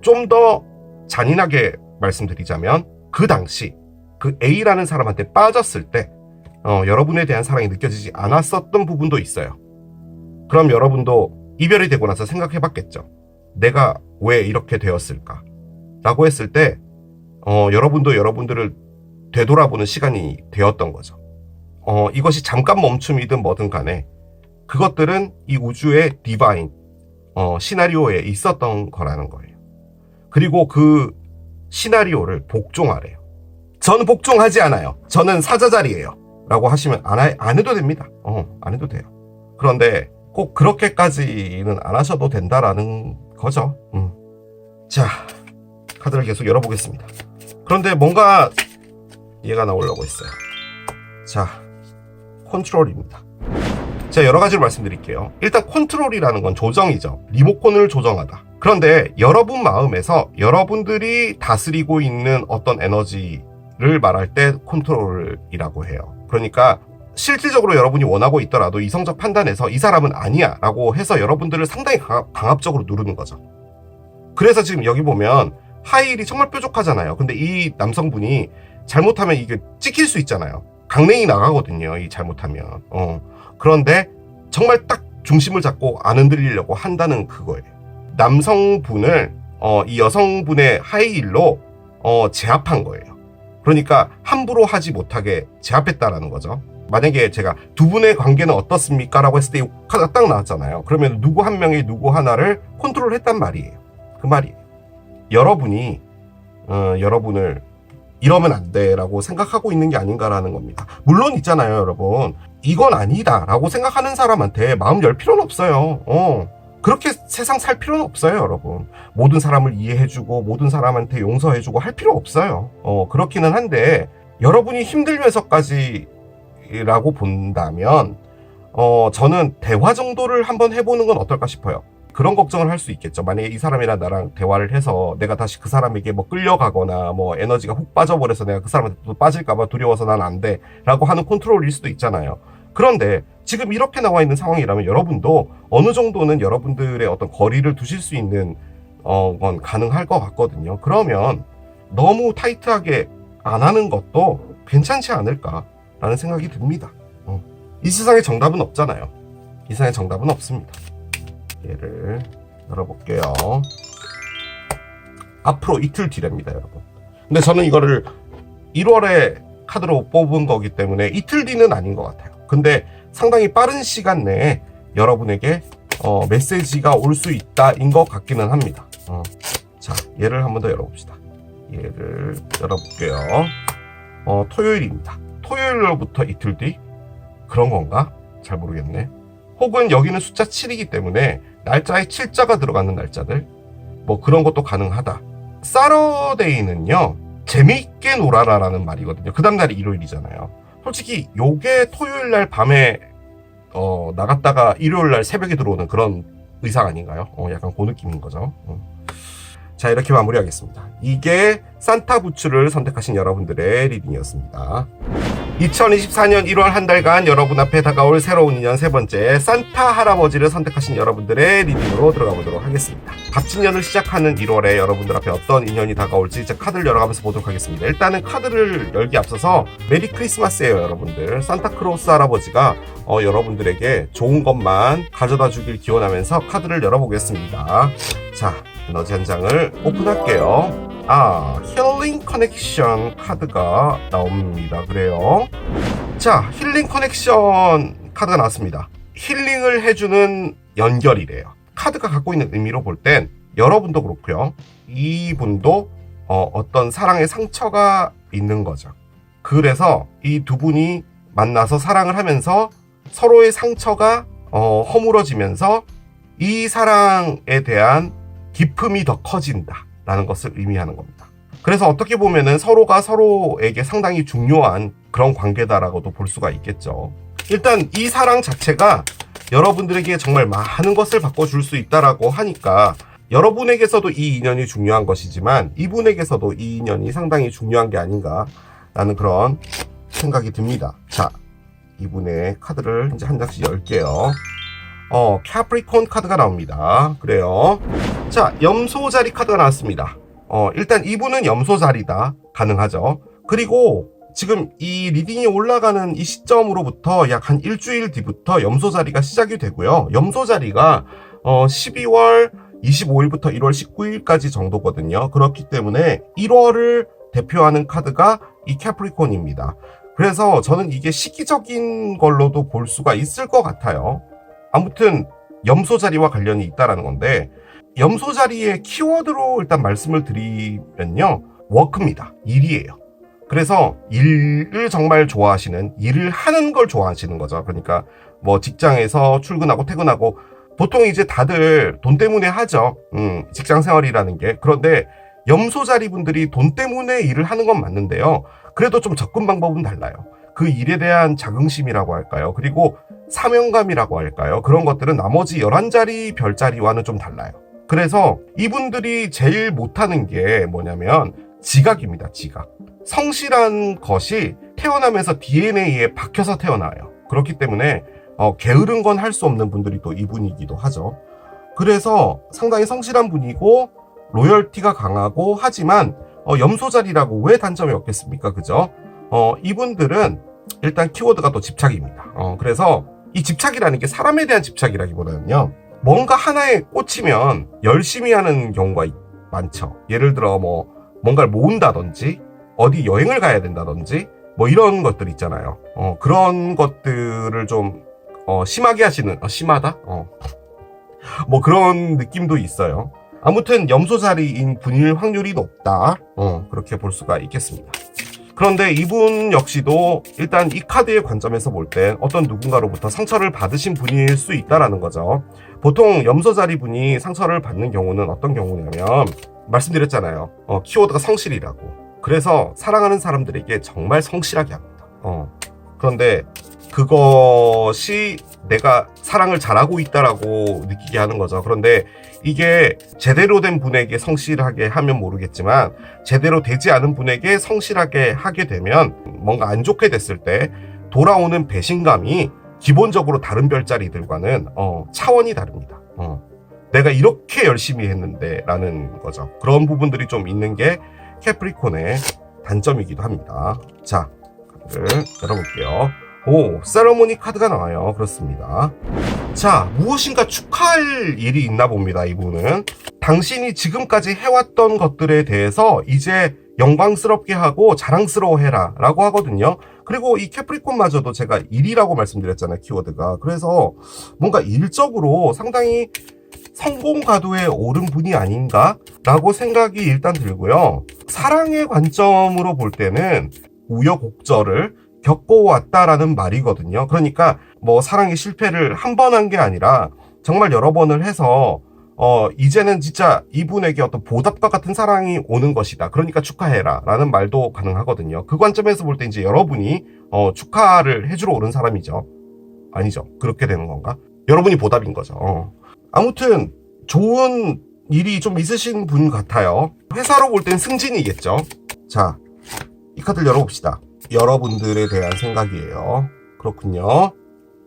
좀 더 잔인하게 말씀드리자면 그 당시 그 A라는 사람한테 빠졌을 때 여러분에 대한 사랑이 느껴지지 않았었던 부분도 있어요. 그럼 여러분도 이별이 되고 나서 생각해 봤겠죠. 내가 왜 이렇게 되었을까? 라고 했을 때 여러분도 여러분들을 되돌아보는 시간이 되었던 거죠. 이것이 잠깐 멈춤이든 뭐든 간에 그것들은 이 우주의 디바인 시나리오에 있었던 거라는 거예요. 그리고 그 시나리오를 복종하래요. 저는 복종하지 않아요. 저는 사자자리예요 라고 하시면 안 해도 됩니다. 안 해도 돼요. 그런데 꼭 그렇게까지는 안 하셔도 된다라는 거죠. 자, 카드를 계속 열어보겠습니다. 그런데 뭔가 얘가 나오려고 했어요. 자, 컨트롤입니다. 제가 여러 가지를 말씀드릴게요. 일단 컨트롤이라는 건 조정이죠. 리모컨을 조정하다. 그런데 여러분 마음에서 여러분들이 다스리고 있는 어떤 에너지를 말할 때 컨트롤이라고 해요. 그러니까 실질적으로 여러분이 원하고 있더라도 이성적 판단에서 이 사람은 아니야 라고 해서 여러분들을 상당히 강압적으로 누르는 거죠. 그래서 지금 여기 보면 하이힐이 정말 뾰족하잖아요. 근데 이 남성분이 잘못하면 이게 찍힐 수 있잖아요. 강냉이 나가거든요, 이 잘못하면. 그런데 정말 딱 중심을 잡고 안 흔들리려고 한다는 그거예요. 남성분을 이 여성분의 하이힐로 제압한 거예요. 그러니까 함부로 하지 못하게 제압했다라는 거죠. 만약에 제가 두 분의 관계는 어떻습니까? 라고 했을 때 이 카드가 딱 나왔잖아요. 그러면 누구 한 명이 누구 하나를 컨트롤했단 말이에요. 그 말이에요. 여러분이 여러분을 이러면 안 돼 라고 생각하고 있는 게 아닌가라는 겁니다. 물론 있잖아요 여러분, 이건 아니다 라고 생각하는 사람한테 마음 열 필요는 없어요. 그렇게 세상 살 필요는 없어요 여러분. 모든 사람을 이해해주고 모든 사람한테 용서해주고 할 필요 없어요. 그렇기는 한데 여러분이 힘들면서까지 라고 본다면 저는 대화 정도를 한번 해보는 건 어떨까 싶어요. 그런 걱정을 할 수 있겠죠. 만약에 이 사람이랑 나랑 대화를 해서 내가 다시 그 사람에게 뭐 끌려가거나 뭐 에너지가 훅 빠져버려서 내가 그 사람한테 또 빠질까봐 두려워서 난 안 돼 라고 하는 컨트롤일 수도 있잖아요. 그런데 지금 이렇게 나와 있는 상황이라면 여러분도 어느 정도는 여러분들의 어떤 거리를 두실 수 있는 건 가능할 것 같거든요. 그러면 너무 타이트하게 안 하는 것도 괜찮지 않을까라는 생각이 듭니다. 이 세상에 정답은 없잖아요. 이 세상에 정답은 없습니다. 얘를 열어볼게요. 앞으로 이틀 뒤랍니다, 여러분. 근데 저는 이거를 1월에 카드로 뽑은 거기 때문에 이틀 뒤는 아닌 것 같아요. 근데 상당히 빠른 시간 내에 여러분에게 메시지가 올 수 있다인 것 같기는 합니다. 자, 얘를 한번 더 열어봅시다. 얘를 열어볼게요. 토요일입니다. 토요일로부터 이틀 뒤? 그런 건가? 잘 모르겠네. 혹은 여기는 숫자 7이기 때문에 날짜에 7자가 들어가는 날짜들, 뭐 그런 것도 가능하다. 사러데이는요, 재미있게 놀아라라는 말이거든요. 그 다음 날이 일요일이잖아요. 솔직히 요게 토요일 날 밤에 나갔다가 일요일 날 새벽에 들어오는 그런 의상 아닌가요? 약간 그 느낌인 거죠. 자, 이렇게 마무리하겠습니다. 이게 산타 부츠를 선택하신 여러분들의 리딩이었습니다. 2024년 1월 한 달간 여러분 앞에 다가올 새로운 인연 세 번째 산타 할아버지를 선택하신 여러분들의 리딩으로 들어가 보도록 하겠습니다. 갑진년을 시작하는 1월에 여러분들 앞에 어떤 인연이 다가올지 이제 카드를 열어가면서 보도록 하겠습니다. 일단은 카드를 열기 앞서서 메리 크리스마스예요, 여러분들. 산타크로스 할아버지가 여러분들에게 좋은 것만 가져다 주길 기원하면서 카드를 열어보겠습니다. 자, 에너지 한 장을 오픈할게요. 힐링 커넥션 카드가 나옵니다. 그래요. 자, 힐링 커넥션 카드가 나왔습니다. 힐링을 해주는 연결이래요. 카드가 갖고 있는 의미로 볼 땐 여러분도 그렇고요. 이분도 어떤 사랑의 상처가 있는 거죠. 그래서 이 두 분이 만나서 사랑을 하면서 서로의 상처가 허물어지면서 이 사랑에 대한 기쁨이 더 커진다라는 것을 의미하는 겁니다. 그래서 어떻게 보면은 서로가 서로에게 상당히 중요한 그런 관계다라고도 볼 수가 있겠죠. 일단 이 사랑 자체가 여러분들에게 정말 많은 것을 바꿔줄 수 있다라고 하니까 여러분에게서도 이 인연이 중요한 것이지만 이분에게서도 이 인연이 상당히 중요한 게 아닌가라는 그런 생각이 듭니다. 자, 이분의 카드를 이제 한 장씩 열게요. 캐프리콘 카드가 나옵니다. 그래요. 자, 염소자리 카드가 나왔습니다. 일단 이분은 염소자리다. 가능하죠. 그리고 지금 이 리딩이 올라가는 이 시점으로부터 약 한 일주일 뒤부터 염소자리가 시작이 되고요. 염소자리가 12월 25일부터 1월 19일까지 정도거든요. 그렇기 때문에 1월을 대표하는 카드가 이 캐프리콘입니다. 그래서 저는 이게 시기적인 걸로도 볼 수가 있을 것 같아요. 아무튼 염소자리와 관련이 있다라는 건데, 염소자리의 키워드로 일단 말씀을 드리면요, 워크입니다. 일이에요. 그래서 일을 정말 좋아하시는, 일을 하는 걸 좋아하시는 거죠. 그러니까 뭐 직장에서 출근하고 퇴근하고 보통 이제 다들 돈 때문에 하죠. 직장 생활이라는 게. 그런데 염소자리 분들이 돈 때문에 일을 하는 건 맞는데요, 그래도 좀 접근 방법은 달라요. 그 일에 대한 자긍심이라고 할까요? 그리고 사명감이라고 할까요? 그런 것들은 나머지 11자리 별자리와는 좀 달라요. 그래서 이분들이 제일 못하는 게 뭐냐면 지각입니다. 지각. 성실한 것이 태어나면서 DNA에 박혀서 태어나요. 그렇기 때문에 게으른 건 할 수 없는 분들이 또 이분이기도 하죠. 그래서 상당히 성실한 분이고 로열티가 강하고 하지만 염소자리라고 왜 단점이 없겠습니까? 그죠? 이분들은 일단 키워드가 또 집착입니다. 그래서 이 집착이라는 게 사람에 대한 집착이라기보다는요, 뭔가 하나에 꽂히면 열심히 하는 경우가 많죠. 예를 들어 뭐 뭔가를 모은다든지 어디 여행을 가야 된다든지 뭐 이런 것들 있잖아요. 그런 것들을 좀 심하게 하시는, 심하다? 뭐 그런 느낌도 있어요. 아무튼 염소자리인 분일 확률이 높다. 그렇게 볼 수가 있겠습니다. 그런데 이분 역시도 일단 이 카드의 관점에서 볼 땐 어떤 누군가로부터 상처를 받으신 분일 수 있다라는 거죠. 보통 염소자리 분이 상처를 받는 경우는 어떤 경우냐면, 말씀드렸잖아요. 키워드가 성실이라고. 그래서 사랑하는 사람들에게 정말 성실하게 합니다. 그런데 그것이 내가 사랑을 잘하고 있다라고 느끼게 하는 거죠. 그런데 이게 제대로 된 분에게 성실하게 하면 모르겠지만 제대로 되지 않은 분에게 성실하게 하게 되면 뭔가 안 좋게 됐을 때 돌아오는 배신감이 기본적으로 다른 별자리들과는 차원이 다릅니다. 내가 이렇게 열심히 했는데 라는 거죠. 그런 부분들이 좀 있는 게 캐프리콘의 단점이기도 합니다. 자, 카드를 열어볼게요. 오, 세러모니 카드가 나와요. 그렇습니다. 자, 무엇인가 축하할 일이 있나 봅니다. 이분은 당신이 지금까지 해왔던 것들에 대해서 이제 영광스럽게 하고 자랑스러워해라 라고 하거든요. 그리고 이 캐프리콘마저도 제가 일이라고 말씀드렸잖아요. 키워드가. 그래서 뭔가 일적으로 상당히 성공 가도에 오른 분이 아닌가 라고 생각이 일단 들고요. 사랑의 관점으로 볼 때는 우여곡절을 겪어왔다라는 말이거든요. 그러니까 뭐 사랑의 실패를 한 번 한 게 아니라 정말 여러 번을 해서 이제는 진짜 이분에게 어떤 보답과 같은 사랑이 오는 것이다. 그러니까 축하해라 라는 말도 가능하거든요. 그 관점에서 볼 때 이제 여러분이 축하를 해주러 오는 사람이죠. 아니죠. 그렇게 되는 건가? 여러분이 보답인 거죠. 아무튼 좋은 일이 좀 있으신 분 같아요. 회사로 볼 땐 승진이겠죠. 자, 이 카드를 열어봅시다. 여러분들에 대한 생각이에요. 그렇군요.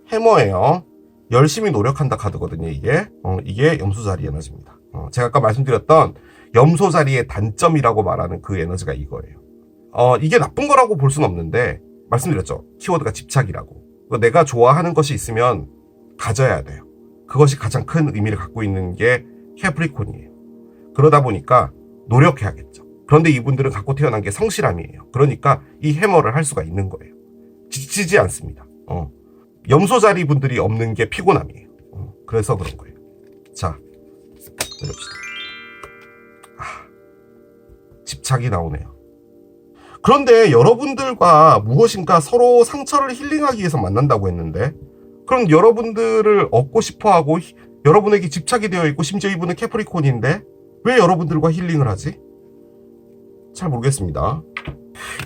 해머예요. 열심히 노력한다 카드거든요. 이게 염소자리 에너지입니다. 제가 아까 말씀드렸던 염소자리의 단점이라고 말하는 그 에너지가 이거예요. 이게 나쁜 거라고 볼 수는 없는데 말씀드렸죠. 키워드가 집착이라고. 내가 좋아하는 것이 있으면 가져야 돼요. 그것이 가장 큰 의미를 갖고 있는 게 캐프리콘이에요. 그러다 보니까 노력해야겠죠. 그런데 이분들은 갖고 태어난 게 성실함이에요. 그러니까 이 해머를 할 수가 있는 거예요. 지치지 않습니다. 염소자리 분들이 없는 게 피곤함이에요. 그래서 그런 거예요. 자, 내려봅시다. 집착이 나오네요. 그런데 여러분들과 무엇인가 서로 상처를 힐링하기 위해서 만난다고 했는데 그럼 여러분들을 얻고 싶어하고 여러분에게 집착이 되어 있고 심지어 이분은 캐프리콘인데 왜 여러분들과 힐링을 하지? 잘 모르겠습니다.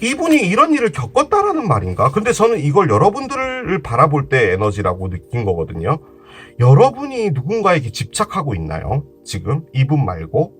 이분이 이런 일을 겪었다라는 말인가? 근데 저는 이걸 여러분들을 바라볼 때 에너지라고 느낀 거거든요. 여러분이 누군가에게 집착하고 있나요? 지금 이분 말고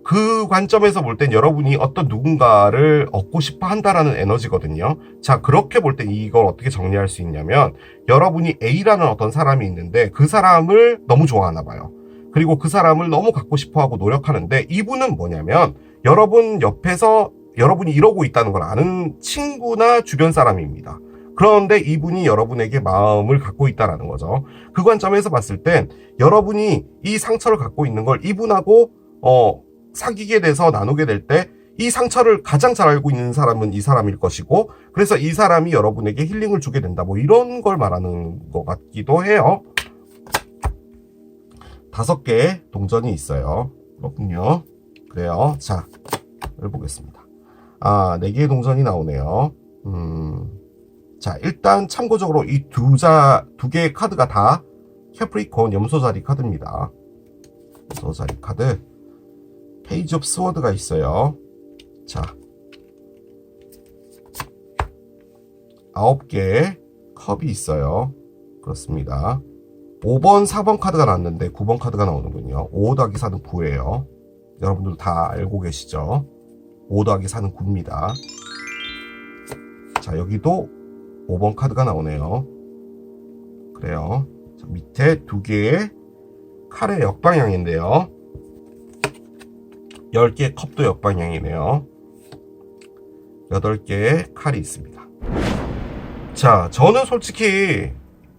그 관점에서 볼 땐 여러분이 어떤 누군가를 얻고 싶어 한다라는 에너지거든요. 자, 그렇게 볼 땐 이걸 어떻게 정리할 수 있냐면 여러분이 A라는 어떤 사람이 있는데 그 사람을 너무 좋아하나 봐요. 그리고 그 사람을 너무 갖고 싶어 하고 노력하는데 이분은 뭐냐면 여러분 옆에서 여러분이 이러고 있다는 걸 아는 친구나 주변 사람입니다. 그런데 이분이 여러분에게 마음을 갖고 있다는 거죠. 그 관점에서 봤을 땐 여러분이 이 상처를 갖고 있는 걸 이분하고 사귀게 돼서 나누게 될 때 이 상처를 가장 잘 알고 있는 사람은 이 사람일 것이고 그래서 이 사람이 여러분에게 힐링을 주게 된다. 뭐 이런 걸 말하는 것 같기도 해요. 5개 동전이 있어요. 그렇군요. 그래요. 자, 해보겠습니다. 4개의 동전이 나오네요. 자, 일단 참고적으로 이 두 개의 카드가 다 캐프리콘 염소자리 카드입니다. 염소자리 카드. 페이지 오브 스워드가 있어요. 자, 9개의 컵이 있어요. 그렇습니다. 5번, 4번 카드가 나왔는데 9번 카드가 나오는군요. 5 더하기 4는 9예요. 여러분들 다 알고 계시죠? 5 더하기 4는 9입니다. 자, 여기도 5번 카드가 나오네요. 그래요. 자, 밑에 2개의 칼의 역방향인데요. 10개의 컵도 역방향이네요. 8개의 칼이 있습니다. 자, 저는 솔직히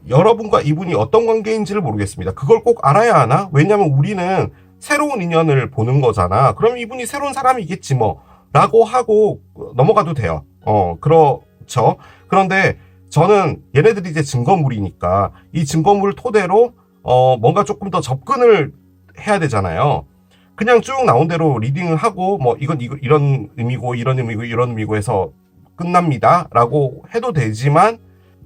여러분과 이분이 어떤 관계인지를 모르겠습니다. 그걸 꼭 알아야 하나? 왜냐면 우리는 새로운 인연을 보는 거잖아. 그럼 이분이 새로운 사람이겠지 뭐 라고 하고 넘어가도 돼요. 그렇죠. 그런데 저는 얘네들이 이제 증거물이니까 이 증거물을 토대로 뭔가 조금 더 접근을 해야 되잖아요. 그냥 쭉 나온 대로 리딩을 하고 뭐 이건 이런 의미고 이런 의미고 이런 의미고 해서 끝납니다 라고 해도 되지만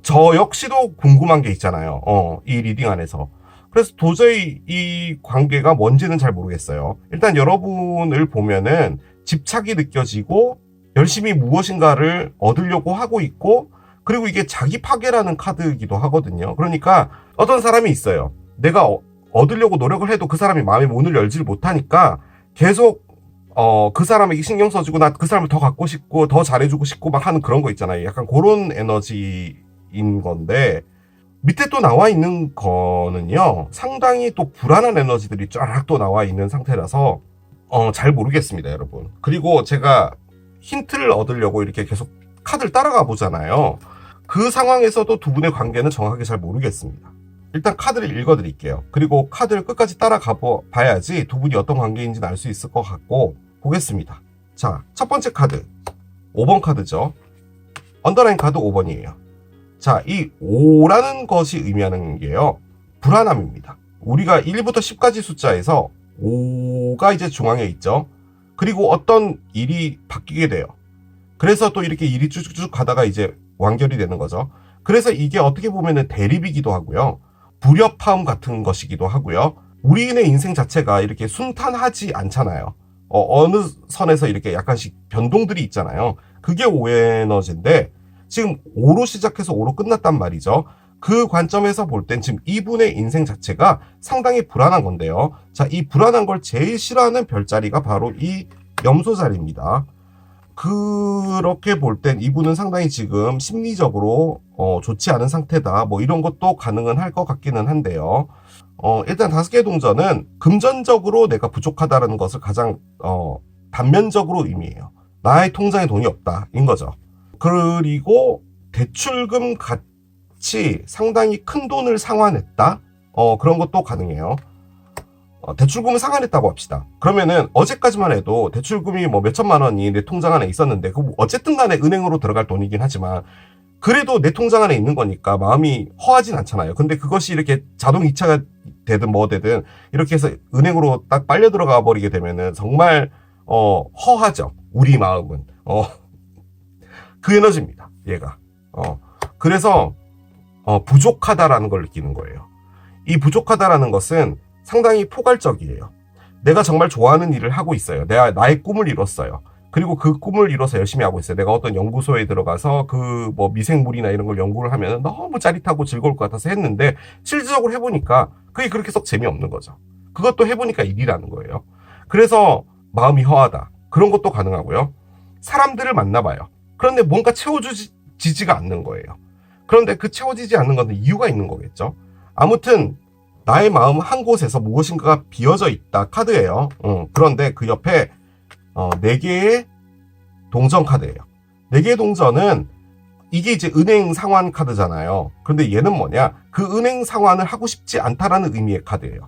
저 역시도 궁금한 게 있잖아요. 이 리딩 안에서. 그래서 도저히 이 관계가 뭔지는 잘 모르겠어요. 일단 여러분을 보면은 집착이 느껴지고 열심히 무엇인가를 얻으려고 하고 있고 그리고 이게 자기 파괴라는 카드이기도 하거든요. 그러니까 어떤 사람이 있어요. 내가 얻으려고 노력을 해도 그 사람이 마음의 문을 열지를 못하니까 계속 그 사람에게 신경 써주고 나 그 사람을 더 갖고 싶고 더 잘해주고 싶고 막 하는 그런 거 있잖아요. 약간 그런 에너지인 건데 밑에 또 나와 있는 거는요. 상당히 또 불안한 에너지들이 쫙 또 나와 있는 상태라서 잘 모르겠습니다, 여러분. 그리고 제가 힌트를 얻으려고 이렇게 계속 카드를 따라가 보잖아요. 그 상황에서도 두 분의 관계는 정확하게 잘 모르겠습니다. 일단 카드를 읽어드릴게요. 그리고 카드를 끝까지 따라가 봐야지 두 분이 어떤 관계인지는 알 수 있을 것 같고 보겠습니다. 자, 첫 번째 카드 5번 카드죠. 언더라인 카드 5번이에요. 자, 이 5라는 것이 의미하는 게요. 불안함입니다. 우리가 1부터 10까지 숫자에서 5가 이제 중앙에 있죠. 그리고 어떤 일이 바뀌게 돼요. 그래서 또 이렇게 일이 쭉쭉 가다가 이제 완결이 되는 거죠. 그래서 이게 어떻게 보면은 대립이기도 하고요. 불협화음 같은 것이기도 하고요. 우리의 인생 자체가 이렇게 순탄하지 않잖아요. 어느 선에서 이렇게 약간씩 변동들이 있잖아요. 그게 5의 에너지인데 지금 5로 시작해서 5로 끝났단 말이죠. 그 관점에서 볼 땐 지금 이분의 인생 자체가 상당히 불안한 건데요. 자, 이 불안한 걸 제일 싫어하는 별자리가 바로 이 염소 자리입니다. 그렇게 볼 땐 이분은 상당히 지금 심리적으로 좋지 않은 상태다. 뭐 이런 것도 가능은 할 것 같기는 한데요. 일단 5개의 동전은 금전적으로 내가 부족하다는 것을 가장 단면적으로 의미해요. 나의 통장에 돈이 없다 인 거죠. 그리고 대출금 같이 상당히 큰 돈을 상환했다. 그런 것도 가능해요. 대출금을 상환했다고 합시다. 그러면은 어제까지만 해도 대출금이 뭐 몇천만 원이 내 통장 안에 있었는데 그 어쨌든 간에 은행으로 들어갈 돈이긴 하지만 그래도 내 통장 안에 있는 거니까 마음이 허하진 않잖아요. 근데 그것이 이렇게 자동 이체가 되든 뭐 되든 이렇게 해서 은행으로 딱 빨려 들어가 버리게 되면은 정말 허하죠. 우리 마음은 그 에너지입니다. 얘가 그래서 부족하다라는 걸 느끼는 거예요. 이 부족하다라는 것은 상당히 포괄적이에요. 내가 정말 좋아하는 일을 하고 있어요. 내가 나의 꿈을 이뤘어요. 그리고 그 꿈을 이뤄서 열심히 하고 있어요. 내가 어떤 연구소에 들어가서 그 뭐 미생물이나 이런 걸 연구를 하면 너무 짜릿하고 즐거울 것 같아서 했는데 실질적으로 해보니까 그게 그렇게 썩 재미없는 거죠. 그것도 해보니까 일이라는 거예요. 그래서 마음이 허하다. 그런 것도 가능하고요. 사람들을 만나봐요. 그런데 뭔가 채워지지가 않는 거예요. 그런데 그 채워지지 않는 건 이유가 있는 거겠죠. 아무튼 나의 마음 한 곳에서 무엇인가가 비어져 있다 카드예요. 그런데 그 옆에 4개의 동전 카드예요. 4개의 동전은 이게 이제 은행 상환 카드잖아요. 그런데 얘는 뭐냐? 그 은행 상환을 하고 싶지 않다라는 의미의 카드예요.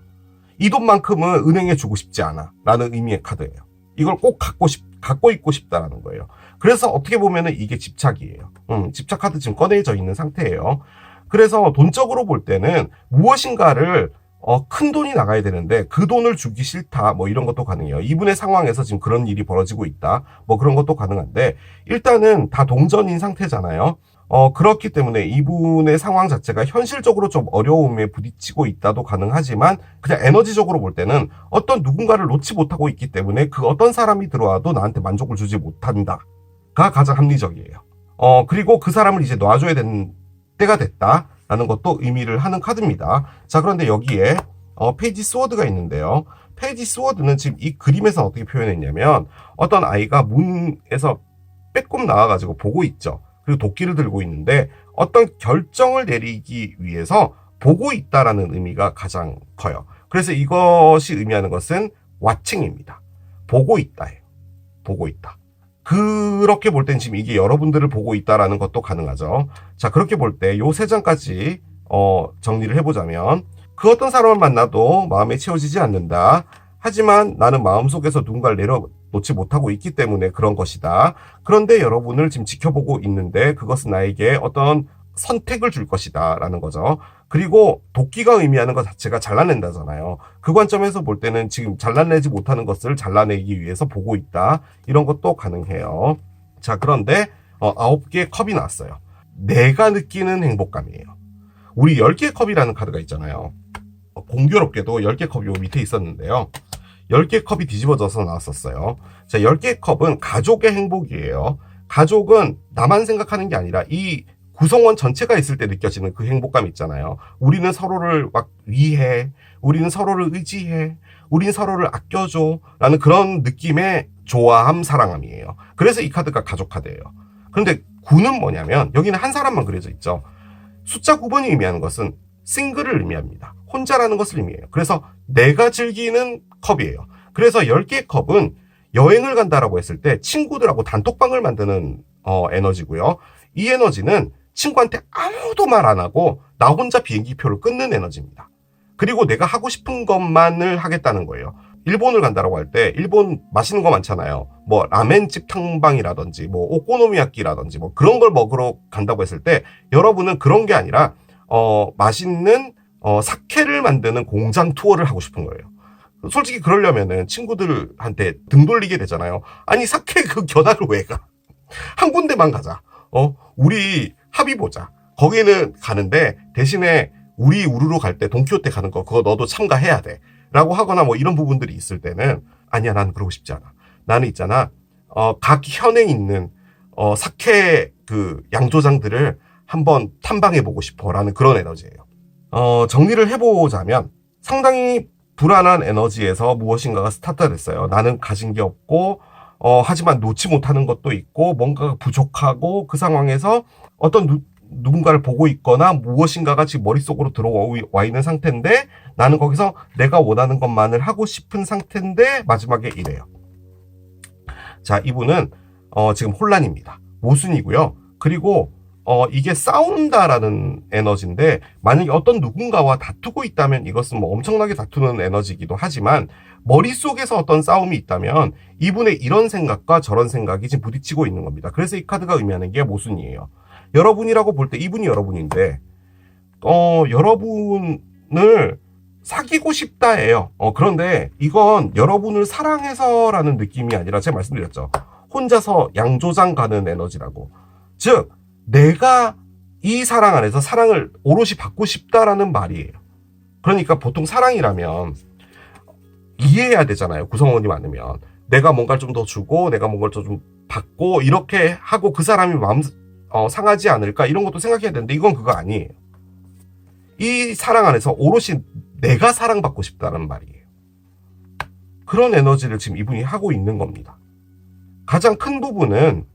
이 돈만큼은 은행에 주고 싶지 않아 라는 의미의 카드예요. 이걸 꼭 갖고 있고 싶다라는 거예요. 그래서 어떻게 보면은 이게 집착이에요. 집착 카드 지금 꺼내져 있는 상태예요. 그래서 돈적으로 볼 때는 무엇인가를 큰 돈이 나가야 되는데 그 돈을 주기 싫다 뭐 이런 것도 가능해요. 이분의 상황에서 지금 그런 일이 벌어지고 있다 뭐 그런 것도 가능한데 일단은 다 동전인 상태잖아요. 그렇기 때문에 이분의 상황 자체가 현실적으로 좀 어려움에 부딪히고 있다도 가능하지만 그냥 에너지적으로 볼 때는 어떤 누군가를 놓지 못하고 있기 때문에 그 어떤 사람이 들어와도 나한테 만족을 주지 못한다가 가장 합리적이에요. 그리고 그 사람을 이제 놔줘야 되는 때가 됐다라는 것도 의미를 하는 카드입니다. 자, 그런데 여기에 페이지 스워드가 있는데요. 페이지 스워드는 지금 이 그림에서 어떻게 표현했냐면 어떤 아이가 문에서 빼꼼 나와가지고 보고 있죠. 그리고 도끼를 들고 있는데 어떤 결정을 내리기 위해서 보고 있다라는 의미가 가장 커요. 그래서 이것이 의미하는 것은 왓칭입니다. 보고 있다예요. 보고 있다. 그렇게 볼 땐 지금 이게 여러분들을 보고 있다라는 것도 가능하죠. 자, 그렇게 볼 때 요 3장까지 정리를 해보자면 그 어떤 사람을 만나도 마음에 채워지지 않는다. 하지만 나는 마음속에서 누군가를 내려놓지 못하고 있기 때문에 그런 것이다. 그런데 여러분을 지금 지켜보고 있는데 그것은 나에게 어떤 선택을 줄 것이다 라는 거죠. 그리고 도끼가 의미하는 것 자체가 잘라낸다잖아요. 그 관점에서 볼 때는 지금 잘라내지 못하는 것을 잘라내기 위해서 보고 있다. 이런 것도 가능해요. 자, 그런데 9개의 컵이 나왔어요. 내가 느끼는 행복감이에요. 우리 10개의 컵이라는 카드가 있잖아요. 공교롭게도 10개 컵이 요 밑에 있었는데요. 10개 컵이 뒤집어져서 나왔었어요. 자, 10개 컵은 가족의 행복이에요. 가족은 나만 생각하는 게 아니라 이 구성원 전체가 있을 때 느껴지는 그 행복감 있잖아요. 우리는 서로를 막 위해, 우리는 서로를 의지해, 우리는 서로를 아껴줘 라는 그런 느낌의 좋아함, 사랑함이에요. 그래서 이 카드가 가족 카드예요. 그런데 9는 뭐냐면 여기는 한 사람만 그려져 있죠. 숫자 9번이 의미하는 것은 싱글을 의미합니다. 혼자라는 것을 의미해요. 그래서 내가 즐기는 컵이에요. 그래서 10개의 컵은 여행을 간다라고 했을 때 친구들하고 단톡방을 만드는 에너지고요. 이 에너지는 친구한테 아무도 말 안 하고 나 혼자 비행기표를 끊는 에너지입니다. 그리고 내가 하고 싶은 것만을 하겠다는 거예요. 일본을 간다라고 할 때 일본 맛있는 거 많잖아요. 뭐 라멘집 탕방이라든지 뭐 오코노미야끼라든지 뭐 그런 걸 먹으러 간다고 했을 때 여러분은 그런 게 아니라 맛있는 사케를 만드는 공장 투어를 하고 싶은 거예요. 솔직히 그러려면은 친구들한테 등 돌리게 되잖아요. 아니 사케 그 견학을 왜 가? 한 군데만 가자. 우리 합의 보자. 거기는 가는데 대신에 우리 우르르 갈 때 돈키호테 가는 거 그거 너도 참가해야 돼. 라고 하거나 뭐 이런 부분들이 있을 때는 아니야 나는 그러고 싶지 않아. 나는 있잖아 각 현에 있는 사케 그 양조장들을 한번 탐방해보고 싶어라는 그런 에너지예요. 정리를 해보자면 상당히 불안한 에너지에서 무엇인가가 스타트됐어요. 나는 가진 게 없고 하지만 놓지 못하는 것도 있고 뭔가가 부족하고 그 상황에서 어떤 누군가를 보고 있거나 무엇인가가 지금 머릿속으로 들어와 있는 상태인데 나는 거기서 내가 원하는 것만을 하고 싶은 상태인데 마지막에 이래요. 자, 이분은 지금 혼란입니다. 모순이고요. 그리고 이게 싸운다라는 에너지인데 만약에 어떤 누군가와 다투고 있다면 이것은 뭐 엄청나게 다투는 에너지이기도 하지만 머릿속에서 어떤 싸움이 있다면 이분의 이런 생각과 저런 생각이 지금 부딪히고 있는 겁니다. 그래서 이 카드가 의미하는 게 모순이에요. 여러분이라고 볼 때 이분이 여러분인데 여러분을 사귀고 싶다예요. 그런데 이건 여러분을 사랑해서라는 느낌이 아니라 제가 말씀드렸죠. 혼자서 양조장 가는 에너지라고. 즉 내가 이 사랑 안에서 사랑을 오롯이 받고 싶다라는 말이에요. 그러니까 보통 사랑이라면 이해해야 되잖아요. 구성원이 많으면. 내가 뭔가를 좀 더 주고 내가 뭔가를 좀 받고 이렇게 하고 그 사람이 마음 상하지 않을까 이런 것도 생각해야 되는데 이건 그거 아니에요. 이 사랑 안에서 오롯이 내가 사랑받고 싶다는 말이에요. 그런 에너지를 지금 이분이 하고 있는 겁니다. 가장 큰 부분은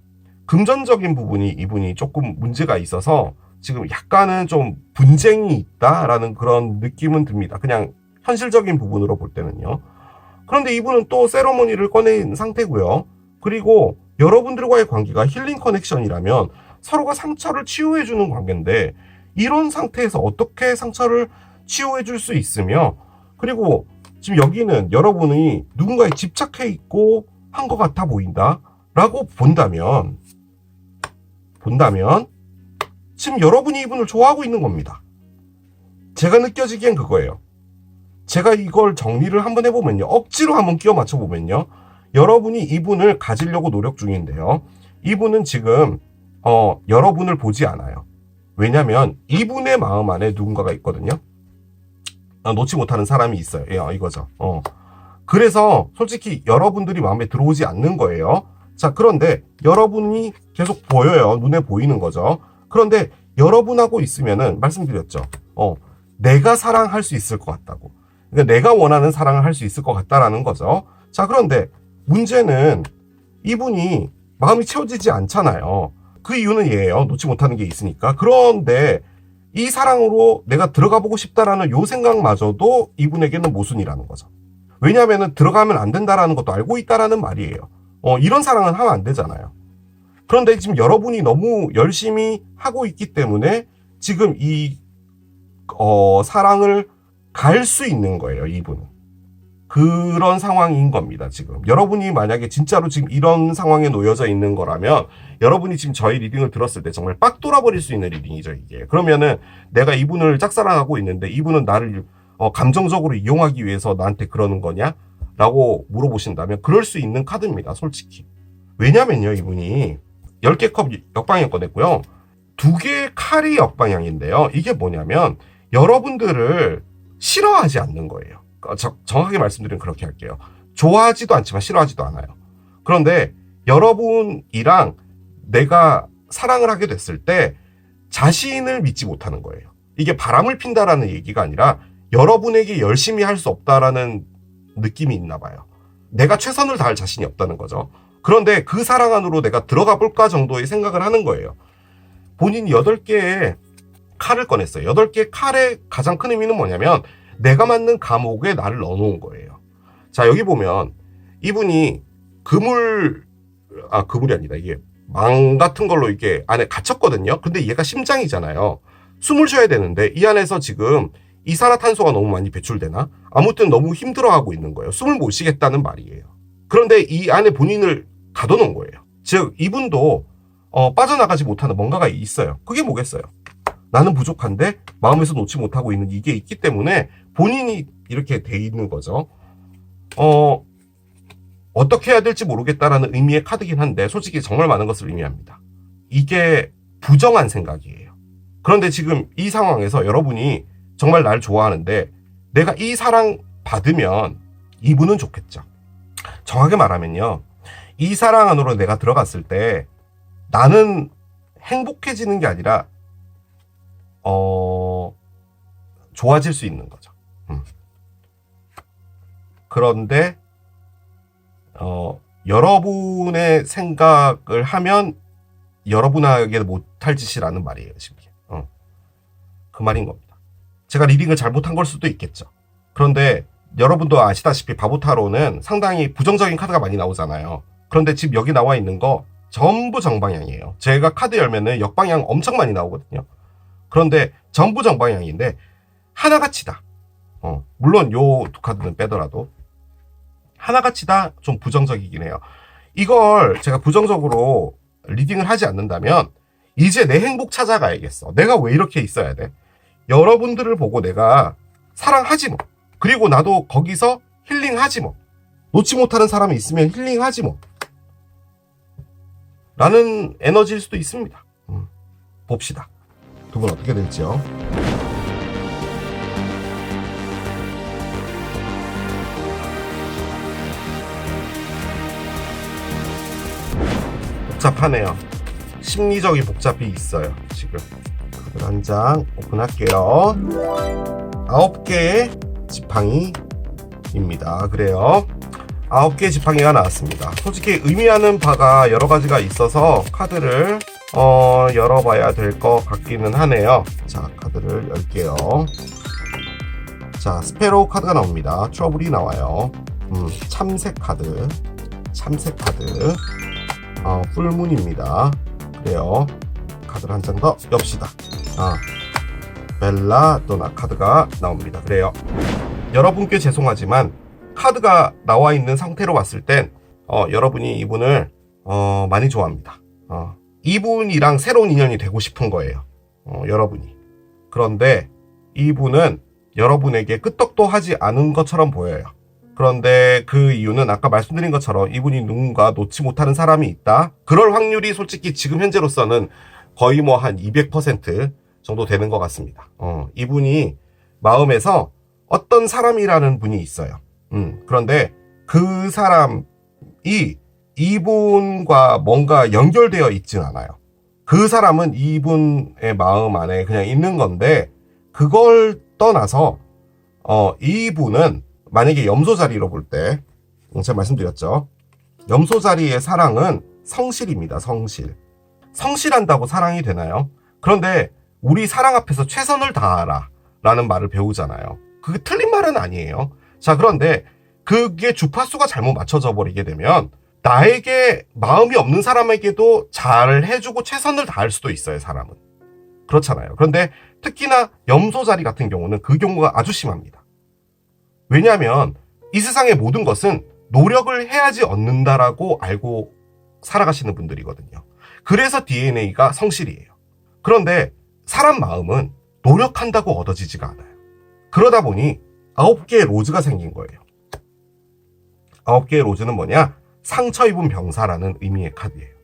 금전적인 부분이 이분이 조금 문제가 있어서 지금 약간은 좀 분쟁이 있다라는 그런 느낌은 듭니다. 그냥 현실적인 부분으로 볼 때는요. 그런데 이분은 또 세러머니를 꺼낸 상태고요. 그리고 여러분들과의 관계가 힐링 커넥션이라면 서로가 상처를 치유해주는 관계인데 이런 상태에서 어떻게 상처를 치유해줄 수 있으며 그리고 지금 여기는 여러분이 누군가에 집착해 있고 한 것 같아 보인다 라고 본다면 지금 여러분이 이분을 좋아하고 있는 겁니다. 제가 느껴지기엔 그거예요. 제가 이걸 정리를 한번 해보면요. 억지로 한번 끼워 맞춰보면요. 여러분이 이분을 가지려고 노력 중인데요. 이분은 지금 여러분을 보지 않아요. 왜냐면 이분의 마음 안에 누군가가 있거든요. 놓지 못하는 사람이 있어요. 이거죠. 그래서 솔직히 여러분들이 마음에 들어오지 않는 거예요. 자, 그런데 여러분이 계속 보여요. 눈에 보이는 거죠. 그런데 여러분하고 있으면은 말씀드렸죠. 내가 사랑할 수 있을 것 같다고. 그러니까 내가 원하는 사랑을 할 수 있을 것 같다라는 거죠. 자, 그런데 문제는 이분이 마음이 채워지지 않잖아요. 그 이유는 얘예요. 놓지 못하는 게 있으니까. 그런데 이 사랑으로 내가 들어가 보고 싶다라는 요 생각마저도 이분에게는 모순이라는 거죠. 왜냐하면 들어가면 안 된다라는 것도 알고 있다라는 말이에요. 이런 사랑은 하면 안 되잖아요. 그런데 지금 여러분이 너무 열심히 하고 있기 때문에 지금 이 사랑을 갈 수 있는 거예요, 이분은. 그런 상황인 겁니다, 지금. 여러분이 만약에 진짜로 지금 이런 상황에 놓여져 있는 거라면 여러분이 지금 저희 리딩을 들었을 때 정말 빡 돌아버릴 수 있는 리딩이죠, 이게. 그러면은 내가 이분을 짝사랑하고 있는데 이분은 나를 감정적으로 이용하기 위해서 나한테 그러는 거냐? 라고 물어보신다면 그럴 수 있는 카드입니다, 솔직히. 왜냐면요, 이분이 10개 컵 역방향 꺼냈고요. 2개의 칼이 역방향인데요. 이게 뭐냐면 여러분들을 싫어하지 않는 거예요. 정확하게 말씀드리면 그렇게 할게요. 좋아하지도 않지만 싫어하지도 않아요. 그런데 여러분이랑 내가 사랑을 하게 됐을 때 자신을 믿지 못하는 거예요. 이게 바람을 핀다라는 얘기가 아니라 여러분에게 열심히 할 수 없다라는 느낌이 있나 봐요. 내가 최선을 다할 자신이 없다는 거죠. 그런데 그 사랑 안으로 내가 들어가 볼까 정도의 생각을 하는 거예요. 본인이 8개의 칼을 꺼냈어요. 8개의 칼의 가장 큰 의미는 뭐냐면 내가 맞는 감옥에 나를 넣어놓은 거예요. 자, 여기 보면 이분이 그물이 아니다. 이게 망 같은 걸로 이게 안에 갇혔거든요. 근데 얘가 심장이잖아요. 숨을 쉬어야 되는데 이 안에서 지금 이산화탄소가 너무 많이 배출되나? 아무튼 너무 힘들어하고 있는 거예요. 숨을 못 쉬겠다는 말이에요. 그런데 이 안에 본인을 가둬놓은 거예요. 즉 이분도 빠져나가지 못하는 뭔가가 있어요. 그게 뭐겠어요? 나는 부족한데 마음에서 놓지 못하고 있는 이게 있기 때문에 본인이 이렇게 돼 있는 거죠. 어떻게 해야 될지 모르겠다라는 의미의 카드긴 한데 솔직히 정말 많은 것을 의미합니다. 이게 부정한 생각이에요. 그런데 지금 이 상황에서 여러분이 정말 날 좋아하는데 내가 이 사랑 받으면 이분은 좋겠죠. 정확하게 말하면요. 이 사랑 안으로 내가 들어갔을 때 나는 행복해지는 게 아니라 좋아질 수 있는 거죠. 그런데 여러분의 생각을 하면 여러분에게 못할 짓이라는 말이에요. 지금 그 말인 겁니다. 제가 리딩을 잘못한 걸 수도 있겠죠. 그런데 여러분도 아시다시피 바보타로는 상당히 부정적인 카드가 많이 나오잖아요. 그런데 지금 여기 나와 있는 거 전부 정방향이에요. 제가 카드 열면은 역방향 엄청 많이 나오거든요. 그런데 전부 정방향인데 하나같이다. 물론 요 두 카드는 빼더라도 하나같이다 좀 부정적이긴 해요. 이걸 제가 부정적으로 리딩을 하지 않는다면 이제 내 행복 찾아가야겠어. 내가 왜 이렇게 있어야 돼? 여러분들을 보고 내가 사랑하지 뭐. 그리고 나도 거기서 힐링하지 뭐. 놓지 못하는 사람이 있으면 힐링하지 뭐. 라는 에너지일 수도 있습니다. 봅시다. 두 분 어떻게 될지요. 복잡하네요. 심리적인 복잡이 있어요. 지금 카드 한 장 오픈할게요. 9개의 지팡이입니다. 그래요. 9개의 지팡이가 나왔습니다. 솔직히 의미하는 바가 여러 가지가 있어서 카드를 열어봐야 될 것 같기는 하네요. 자, 카드를 열게요. 자, 스페로우 카드가 나옵니다. 트러블이 나와요. 참새 카드, 풀문입니다. 그래요. 카드를 한 장 더 엽시다. 벨라도나 카드가 나옵니다. 그래요. 여러분께 죄송하지만 카드가 나와 있는 상태로 봤을 땐 여러분이 이분을 많이 좋아합니다. 이분이랑 새로운 인연이 되고 싶은 거예요. 여러분이. 그런데 이분은 여러분에게 끄떡도 하지 않은 것처럼 보여요. 그런데 그 이유는 아까 말씀드린 것처럼 이분이 누군가 놓지 못하는 사람이 있다. 그럴 확률이 솔직히 지금 현재로서는 거의 뭐 한 200% 정도 되는 것 같습니다. 이분이 마음에서 어떤 사람이라는 분이 있어요. 그런데 그 사람이 이분과 뭔가 연결되어 있진 않아요. 그 사람은 이분의 마음 안에 그냥 있는 건데 그걸 떠나서 이분은 만약에 염소 자리로 볼 때 제가 말씀드렸죠. 염소 자리의 사랑은 성실입니다. 성실한다고 사랑이 되나요? 그런데 우리 사랑 앞에서 최선을 다하라 라는 말을 배우잖아요. 그게 틀린 말은 아니에요. 자, 그런데 그게 주파수가 잘못 맞춰져 버리게 되면 나에게 마음이 없는 사람에게도 잘 해주고 최선을 다할 수도 있어요. 사람은. 그렇잖아요. 그런데 특히나 염소 자리 같은 경우는 그 경우가 아주 심합니다. 왜냐하면 이 세상의 모든 것은 노력을 해야지 얻는다라고 알고 살아가시는 분들이거든요. 그래서 DNA가 성실이에요. 그런데 사람 마음은 노력한다고 얻어지지가 않아요. 그러다 보니 9개의 로즈가 생긴 거예요. 9개의 로즈는 뭐냐? 상처 입은 병사라는 의미의 카드예요.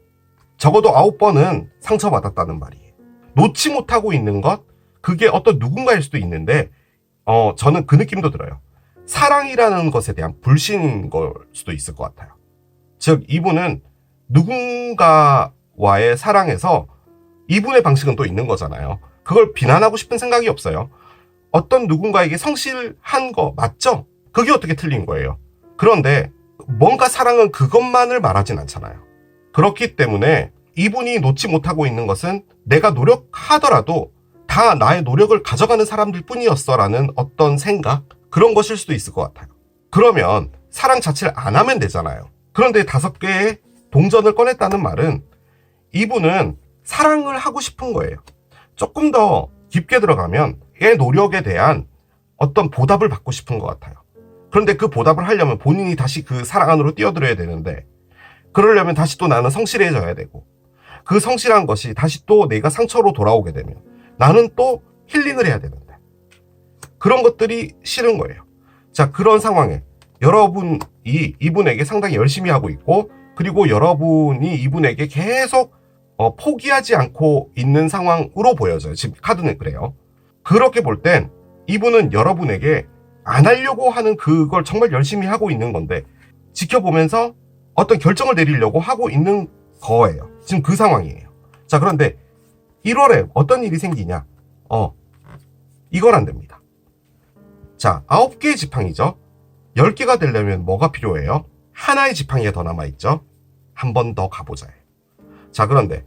적어도 9번은 상처받았다는 말이에요. 놓지 못하고 있는 것, 그게 어떤 누군가일 수도 있는데 저는 그 느낌도 들어요. 사랑이라는 것에 대한 불신인 걸 수도 있을 것 같아요. 즉 이분은 누군가와의 사랑에서 이분의 방식은 또 있는 거잖아요. 그걸 비난하고 싶은 생각이 없어요. 어떤 누군가에게 성실한 거 맞죠? 그게 어떻게 틀린 거예요? 그런데 뭔가 사랑은 그것만을 말하진 않잖아요. 그렇기 때문에 이분이 놓지 못하고 있는 것은 내가 노력하더라도 다 나의 노력을 가져가는 사람들 뿐이었어 라는 어떤 생각, 그런 것일 수도 있을 것 같아요. 그러면 사랑 자체를 안 하면 되잖아요. 그런데 5개의 동전을 꺼냈다는 말은 이분은 사랑을 하고 싶은 거예요. 조금 더 깊게 들어가면 얘 노력에 대한 어떤 보답을 받고 싶은 것 같아요. 그런데 그 보답을 하려면 본인이 다시 그 사랑 안으로 뛰어들어야 되는데, 그러려면 다시 또 나는 성실해져야 되고, 그 성실한 것이 다시 또 내가 상처로 돌아오게 되면 나는 또 힐링을 해야 되는데, 그런 것들이 싫은 거예요. 자, 그런 상황에 여러분이 이분에게 상당히 열심히 하고 있고, 그리고 여러분이 이분에게 계속 포기하지 않고 있는 상황으로 보여져요. 지금 카드는 그래요. 그렇게 볼 땐 이분은 여러분에게 안 하려고 하는 그걸 정말 열심히 하고 있는 건데, 지켜보면서 어떤 결정을 내리려고 하고 있는 거예요. 지금 그 상황이에요. 자, 그런데 1월에 어떤 일이 생기냐? 이건 안 됩니다. 자, 9개의 지팡이죠. 10개가 되려면 뭐가 필요해요? 하나의 지팡이가 더 남아있죠. 한 번 더 가보자예요. 자, 그런데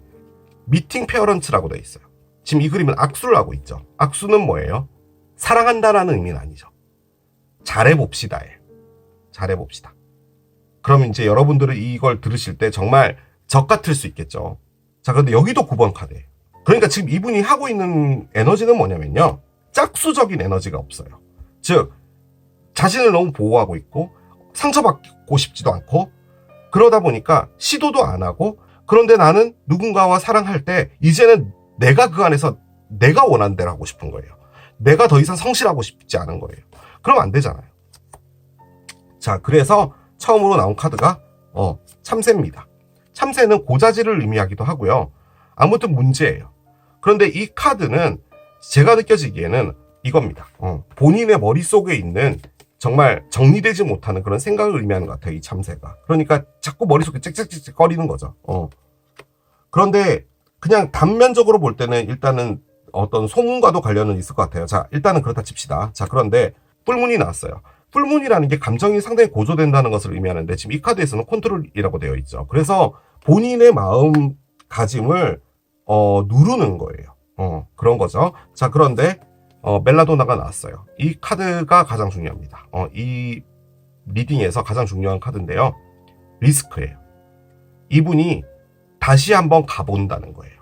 미팅 페어런트라고 되어 있어요. 지금 이 그림은 악수를 하고 있죠. 악수는 뭐예요? 사랑한다라는 의미는 아니죠. 잘해봅시다예요. 잘해봅시다. 그럼 이제 여러분들은 이걸 들으실 때 정말 적 같을 수 있겠죠. 자, 그런데 여기도 9번 카드예요. 그러니까 지금 이분이 하고 있는 에너지는 뭐냐면요, 짝수적인 에너지가 없어요. 즉, 자신을 너무 보호하고 있고 상처받고 싶지도 않고, 그러다 보니까 시도도 안 하고, 그런데 나는 누군가와 사랑할 때 이제는 내가 그 안에서 내가 원하는 대로 하고 싶은 거예요. 내가 더 이상 성실하고 싶지 않은 거예요. 그럼 안 되잖아요. 자, 그래서 처음으로 나온 카드가 참새입니다. 참새는 고자질을 의미하기도 하고요. 아무튼 문제예요. 그런데 이 카드는 제가 느껴지기에는 이겁니다. 본인의 머릿속에 있는 정말 정리되지 못하는 그런 생각을 의미하는 것 같아요, 이 참새가. 그러니까 자꾸 머릿속에 짹짹짹짹 거리는 거죠. 그런데 그냥 단면적으로 볼 때는 일단은 어떤 소문과도 관련은 있을 것 같아요. 자, 일단은 그렇다 칩시다. 자, 그런데 뿔문이 나왔어요. 뿔문이라는 게 감정이 상당히 고조된다는 것을 의미하는데, 지금 이 카드에서는 컨트롤이라고 되어 있죠. 그래서 본인의 마음가짐을 누르는 거예요. 그런 거죠. 자, 그런데 멜라도나가 나왔어요. 이 카드가 가장 중요합니다. 이 리딩에서 가장 중요한 카드인데요. 리스크예요. 이분이 다시 한번 가본다는 거예요.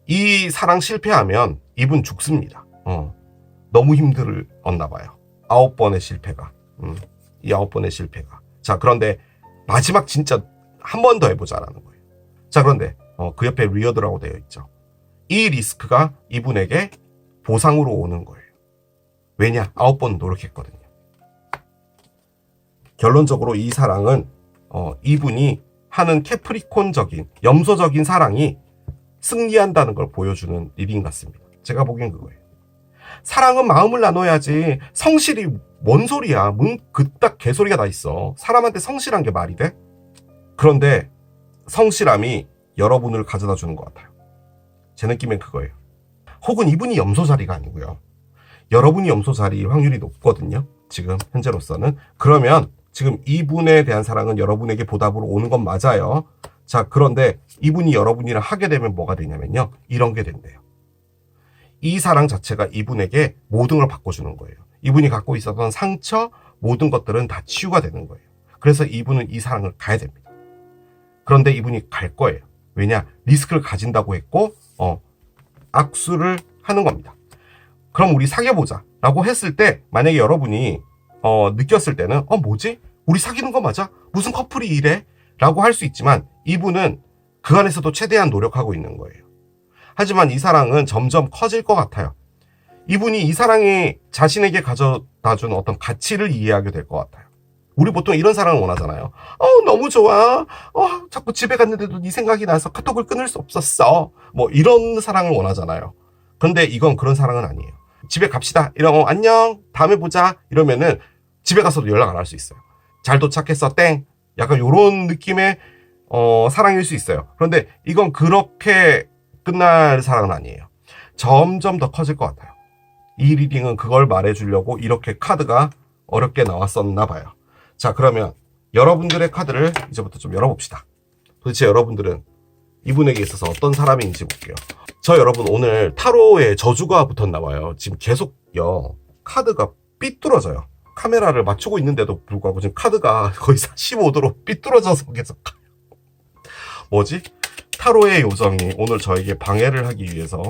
이 사랑 실패하면 이분 죽습니다. 너무 힘들었나 봐요. 9번의 실패가. 이 9번의 실패가. 자, 그런데 마지막 진짜 한 번 더 해보자라는 거예요. 자, 그런데 그 옆에 리어드라고 되어 있죠. 이 리스크가 이분에게 보상으로 오는 거예요. 왜냐? 9번 노력했거든요. 결론적으로 이 사랑은 이분이 하는 캐프리콘적인 염소적인 사랑이 승리한다는 걸 보여주는 리딩 같습니다. 제가 보기엔 그거예요. 사랑은 마음을 나눠야지. 성실이 뭔 소리야. 그딱 개소리가 다 있어. 사람한테 성실한 게 말이 돼? 그런데 성실함이 여러분을 가져다 주는 것 같아요. 제 느낌엔 그거예요. 혹은 이분이 염소자리가 아니고요, 여러분이 염소자리일 확률이 높거든요, 지금 현재로서는. 그러면 지금 이분에 대한 사랑은 여러분에게 보답으로 오는 건 맞아요. 자, 그런데 이분이 여러분이랑 하게 되면 뭐가 되냐면요, 이런 게 된대요. 이 사랑 자체가 이분에게 모든 걸 바꿔주는 거예요. 이분이 갖고 있었던 상처, 모든 것들은 다 치유가 되는 거예요. 그래서 이분은 이 사랑을 가야 됩니다. 그런데 이분이 갈 거예요. 왜냐? 리스크를 가진다고 했고 악수를 하는 겁니다. 그럼 우리 사귀어보자 라고 했을 때, 만약에 여러분이 느꼈을 때는 뭐지? 우리 사귀는 거 맞아? 무슨 커플이 이래? 라고 할 수 있지만, 이분은 그 안에서도 최대한 노력하고 있는 거예요. 하지만 이 사랑은 점점 커질 것 같아요. 이분이 이 사랑이 자신에게 가져다준 어떤 가치를 이해하게 될 것 같아요. 우리 보통 이런 사랑을 원하잖아요. 너무 좋아. 자꾸 집에 갔는데도 네 생각이 나서 카톡을 끊을 수 없었어. 뭐 이런 사랑을 원하잖아요. 그런데 이건 그런 사랑은 아니에요. 집에 갑시다. 이러면 안녕. 다음에 보자. 이러면은 집에 가서도 연락 안 할 수 있어요. 잘 도착했어. 땡. 약간 이런 느낌의 사랑일 수 있어요. 그런데 이건 그렇게 끝날 사랑은 아니에요. 점점 더 커질 것 같아요. 이 리딩은 그걸 말해주려고 이렇게 카드가 어렵게 나왔었나 봐요. 자, 그러면 여러분들의 카드를 이제부터 좀 열어봅시다. 도대체 여러분들은 이분에게 있어서 어떤 사람인지 볼게요. 저 여러분 오늘 타로에 저주가 붙었나 봐요. 지금 계속요 카드가 삐뚤어져요. 카메라를 맞추고 있는데도 불구하고 지금 카드가 거의 45도로 삐뚤어져서 계속 가요. 뭐지? 타로의 요정이 오늘 저에게 방해를 하기 위해서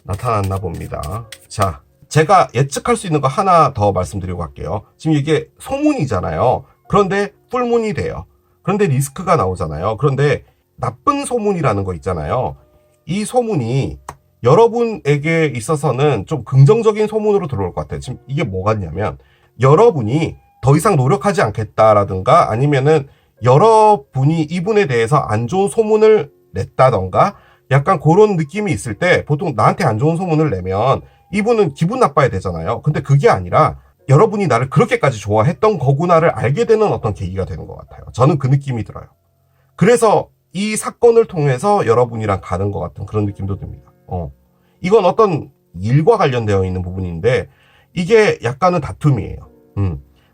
나타났나 봅니다. 자, 제가 예측할 수 있는 거 하나 더 말씀드리고 갈게요. 지금 이게 소문이잖아요. 그런데 풀문이 돼요. 그런데 리스크가 나오잖아요. 그런데 나쁜 소문이라는 거 있잖아요. 이 소문이 여러분에게 있어서는 좀 긍정적인 소문으로 들어올 것 같아요. 지금 이게 뭐 같냐면 여러분이 더 이상 노력하지 않겠다라든가 아니면은 여러분이 이분에 대해서 안 좋은 소문을 냈다던가 약간 그런 느낌이 있을 때 보통 나한테 안 좋은 소문을 내면 이분은 기분 나빠야 되잖아요. 근데 그게 아니라 여러분이 나를 그렇게까지 좋아했던 거구나를 알게 되는 어떤 계기가 되는 것 같아요. 저는 그 느낌이 들어요. 그래서 이 사건을 통해서 여러분이랑 가는 것 같은 그런 느낌도 듭니다. 이건 어떤 일과 관련되어 있는 부분인데 이게 약간은 다툼이에요.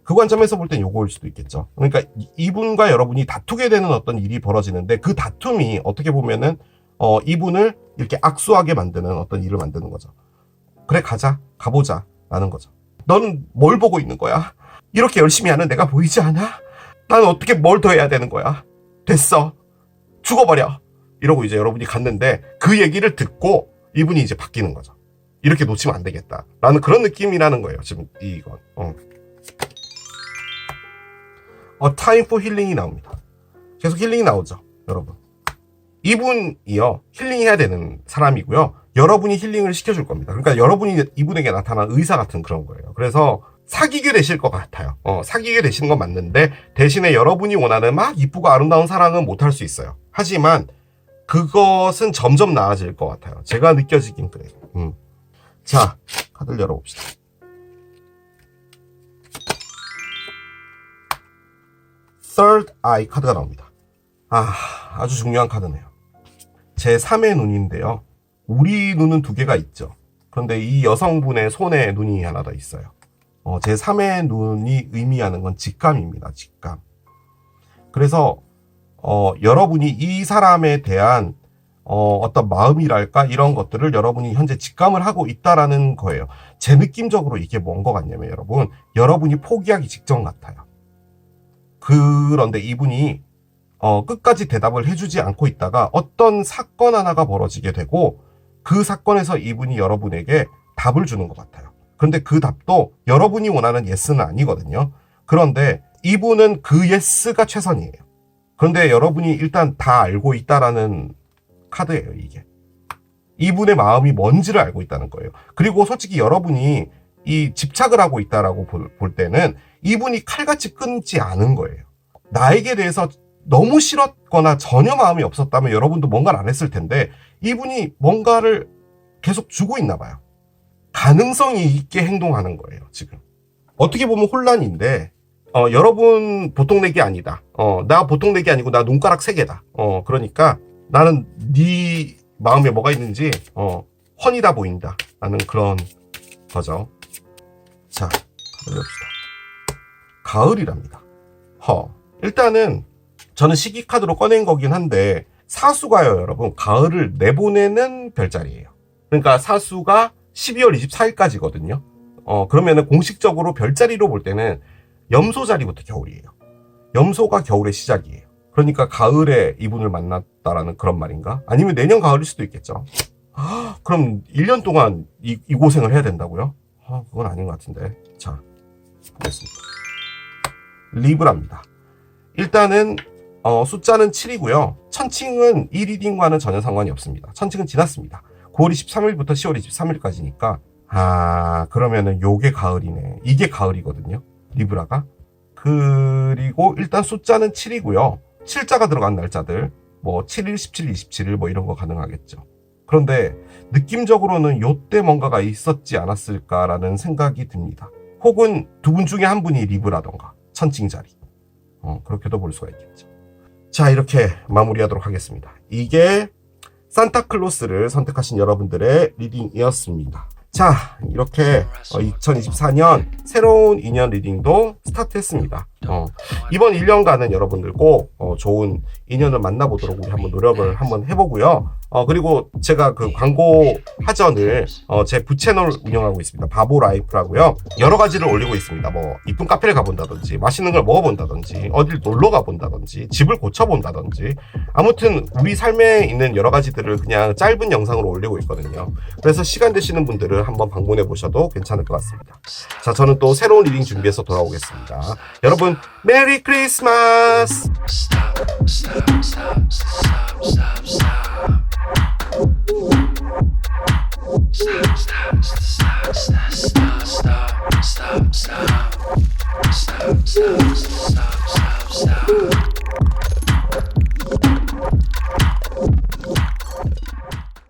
그 관점에서 볼 땐 요거일 수도 있겠죠. 그러니까 이분과 여러분이 다투게 되는 어떤 일이 벌어지는데 그 다툼이 어떻게 보면은 이분을 이렇게 악수하게 만드는 어떤 일을 만드는 거죠. 그래 가자, 가보자 라는 거죠. 너는 뭘 보고 있는 거야? 이렇게 열심히 하는 내가 보이지 않아? 나는 어떻게 뭘 더 해야 되는 거야? 됐어. 죽어버려. 이러고 이제 여러분이 갔는데 그 얘기를 듣고 이분이 이제 바뀌는 거죠. 이렇게 놓치면 안 되겠다. 라는 그런 느낌이라는 거예요. 지금 이건. Time for 힐링이 나옵니다. 계속 힐링이 나오죠. 여러분. 이분이요. 힐링해야 되는 사람이고요. 여러분이 힐링을 시켜줄 겁니다. 그러니까 여러분이 이분에게 나타난 의사 같은 그런 거예요. 그래서 사귀게 되실 것 같아요. 사귀게 되시는 건 맞는데 대신에 여러분이 원하는 막 이쁘고 아름다운 사랑은 못할 수 있어요. 하지만 그것은 점점 나아질 것 같아요. 제가 느껴지긴 그래요. 자, 카드를 열어봅시다. Third Eye 카드가 나옵니다. 아주 중요한 카드네요. 제 3의 눈인데요. 우리 눈은 두 개가 있죠. 그런데 이 여성분의 손에 눈이 하나 더 있어요. 제 3의 눈이 의미하는 건 직감입니다. 직감. 그래서 여러분이 이 사람에 대한 어떤 마음이랄까 이런 것들을 여러분이 현재 직감을 하고 있다라는 거예요. 제 느낌적으로 이게 뭔 것 같냐면 여러분이 포기하기 직전 같아요. 그런데 이분이 끝까지 대답을 해주지 않고 있다가 어떤 사건 하나가 벌어지게 되고 그 사건에서 이분이 여러분에게 답을 주는 것 같아요. 그런데 그 답도 여러분이 원하는 예스는 아니거든요. 그런데 이분은 그 예스가 최선이에요. 그런데 여러분이 일단 다 알고 있다라는 카드예요, 이게. 이분의 마음이 뭔지를 알고 있다는 거예요. 그리고 솔직히 여러분이 이 집착을 하고 있다라고 볼 때는 이분이 칼같이 끊지 않은 거예요. 나에게 대해서 너무 싫었거나 전혀 마음이 없었다면 여러분도 뭔가를 안 했을 텐데 이분이 뭔가를 계속 주고 있나 봐요. 가능성이 있게 행동하는 거예요, 지금. 어떻게 보면 혼란인데 여러분 보통 내기 아니다. 나 보통 내기 아니고 나 눈가락 3개다. 그러니까 나는 네 마음에 뭐가 있는지 훤히다 보인다 라는 그런 거죠. 자, 가봅시다. 가을이랍니다. 일단은 저는 시기 카드로 꺼낸 거긴 한데 사수가요, 여러분. 가을을 내보내는 별자리예요. 그러니까 사수가 12월 24일까지거든요. 그러면은 공식적으로 별자리로 볼 때는 염소 자리부터 겨울이에요. 염소가 겨울의 시작이에요. 그러니까 가을에 이분을 만났다라는 그런 말인가? 아니면 내년 가을일 수도 있겠죠. 그럼 1년 동안 이 고생을 해야 된다고요? 그건 아닌 것 같은데. 자, 보겠습니다. 리브라입니다. 일단은 숫자는 7이고요. 천칭은 이 리딩과는 전혀 상관이 없습니다. 천칭은 지났습니다. 9월 23일부터 10월 23일까지니까 그러면은 요게 가을이네. 이게 가을이거든요. 리브라가. 그리고 일단 숫자는 7이고요. 7자가 들어간 날짜들 뭐 7일, 17일, 27일 뭐 이런 거 가능하겠죠. 그런데 느낌적으로는 요때 뭔가가 있었지 않았을까라는 생각이 듭니다. 혹은 두 분 중에 한 분이 리브라던가 천칭 자리. 그렇게도 볼 수가 있겠죠. 자, 이렇게 마무리하도록 하겠습니다. 이게 산타클로스를 선택하신 여러분들의 리딩이었습니다. 자, 이렇게 2024년 새로운 인연 리딩도 스타트했습니다. 이번 1년간은 여러분들 꼭 좋은 인연을 만나보도록 우리 한번 노력을 한번 해보고요. 그리고 제가 그 광고 하전을 제 부채널 운영하고 있습니다. 바보 라이프라고요. 여러 가지를 올리고 있습니다. 뭐 이쁜 카페를 가본다든지, 맛있는 걸 먹어본다든지, 어딜 놀러 가본다든지, 집을 고쳐본다든지, 아무튼 우리 삶에 있는 여러 가지들을 그냥 짧은 영상으로 올리고 있거든요. 그래서 시간 되시는 분들은 한번 방문해 보셔도 괜찮을 것 같습니다. 자, 저는 또 새로운 리딩 준비해서 돌아오겠습니다. 여러분, 메리 크리스마스! Stop.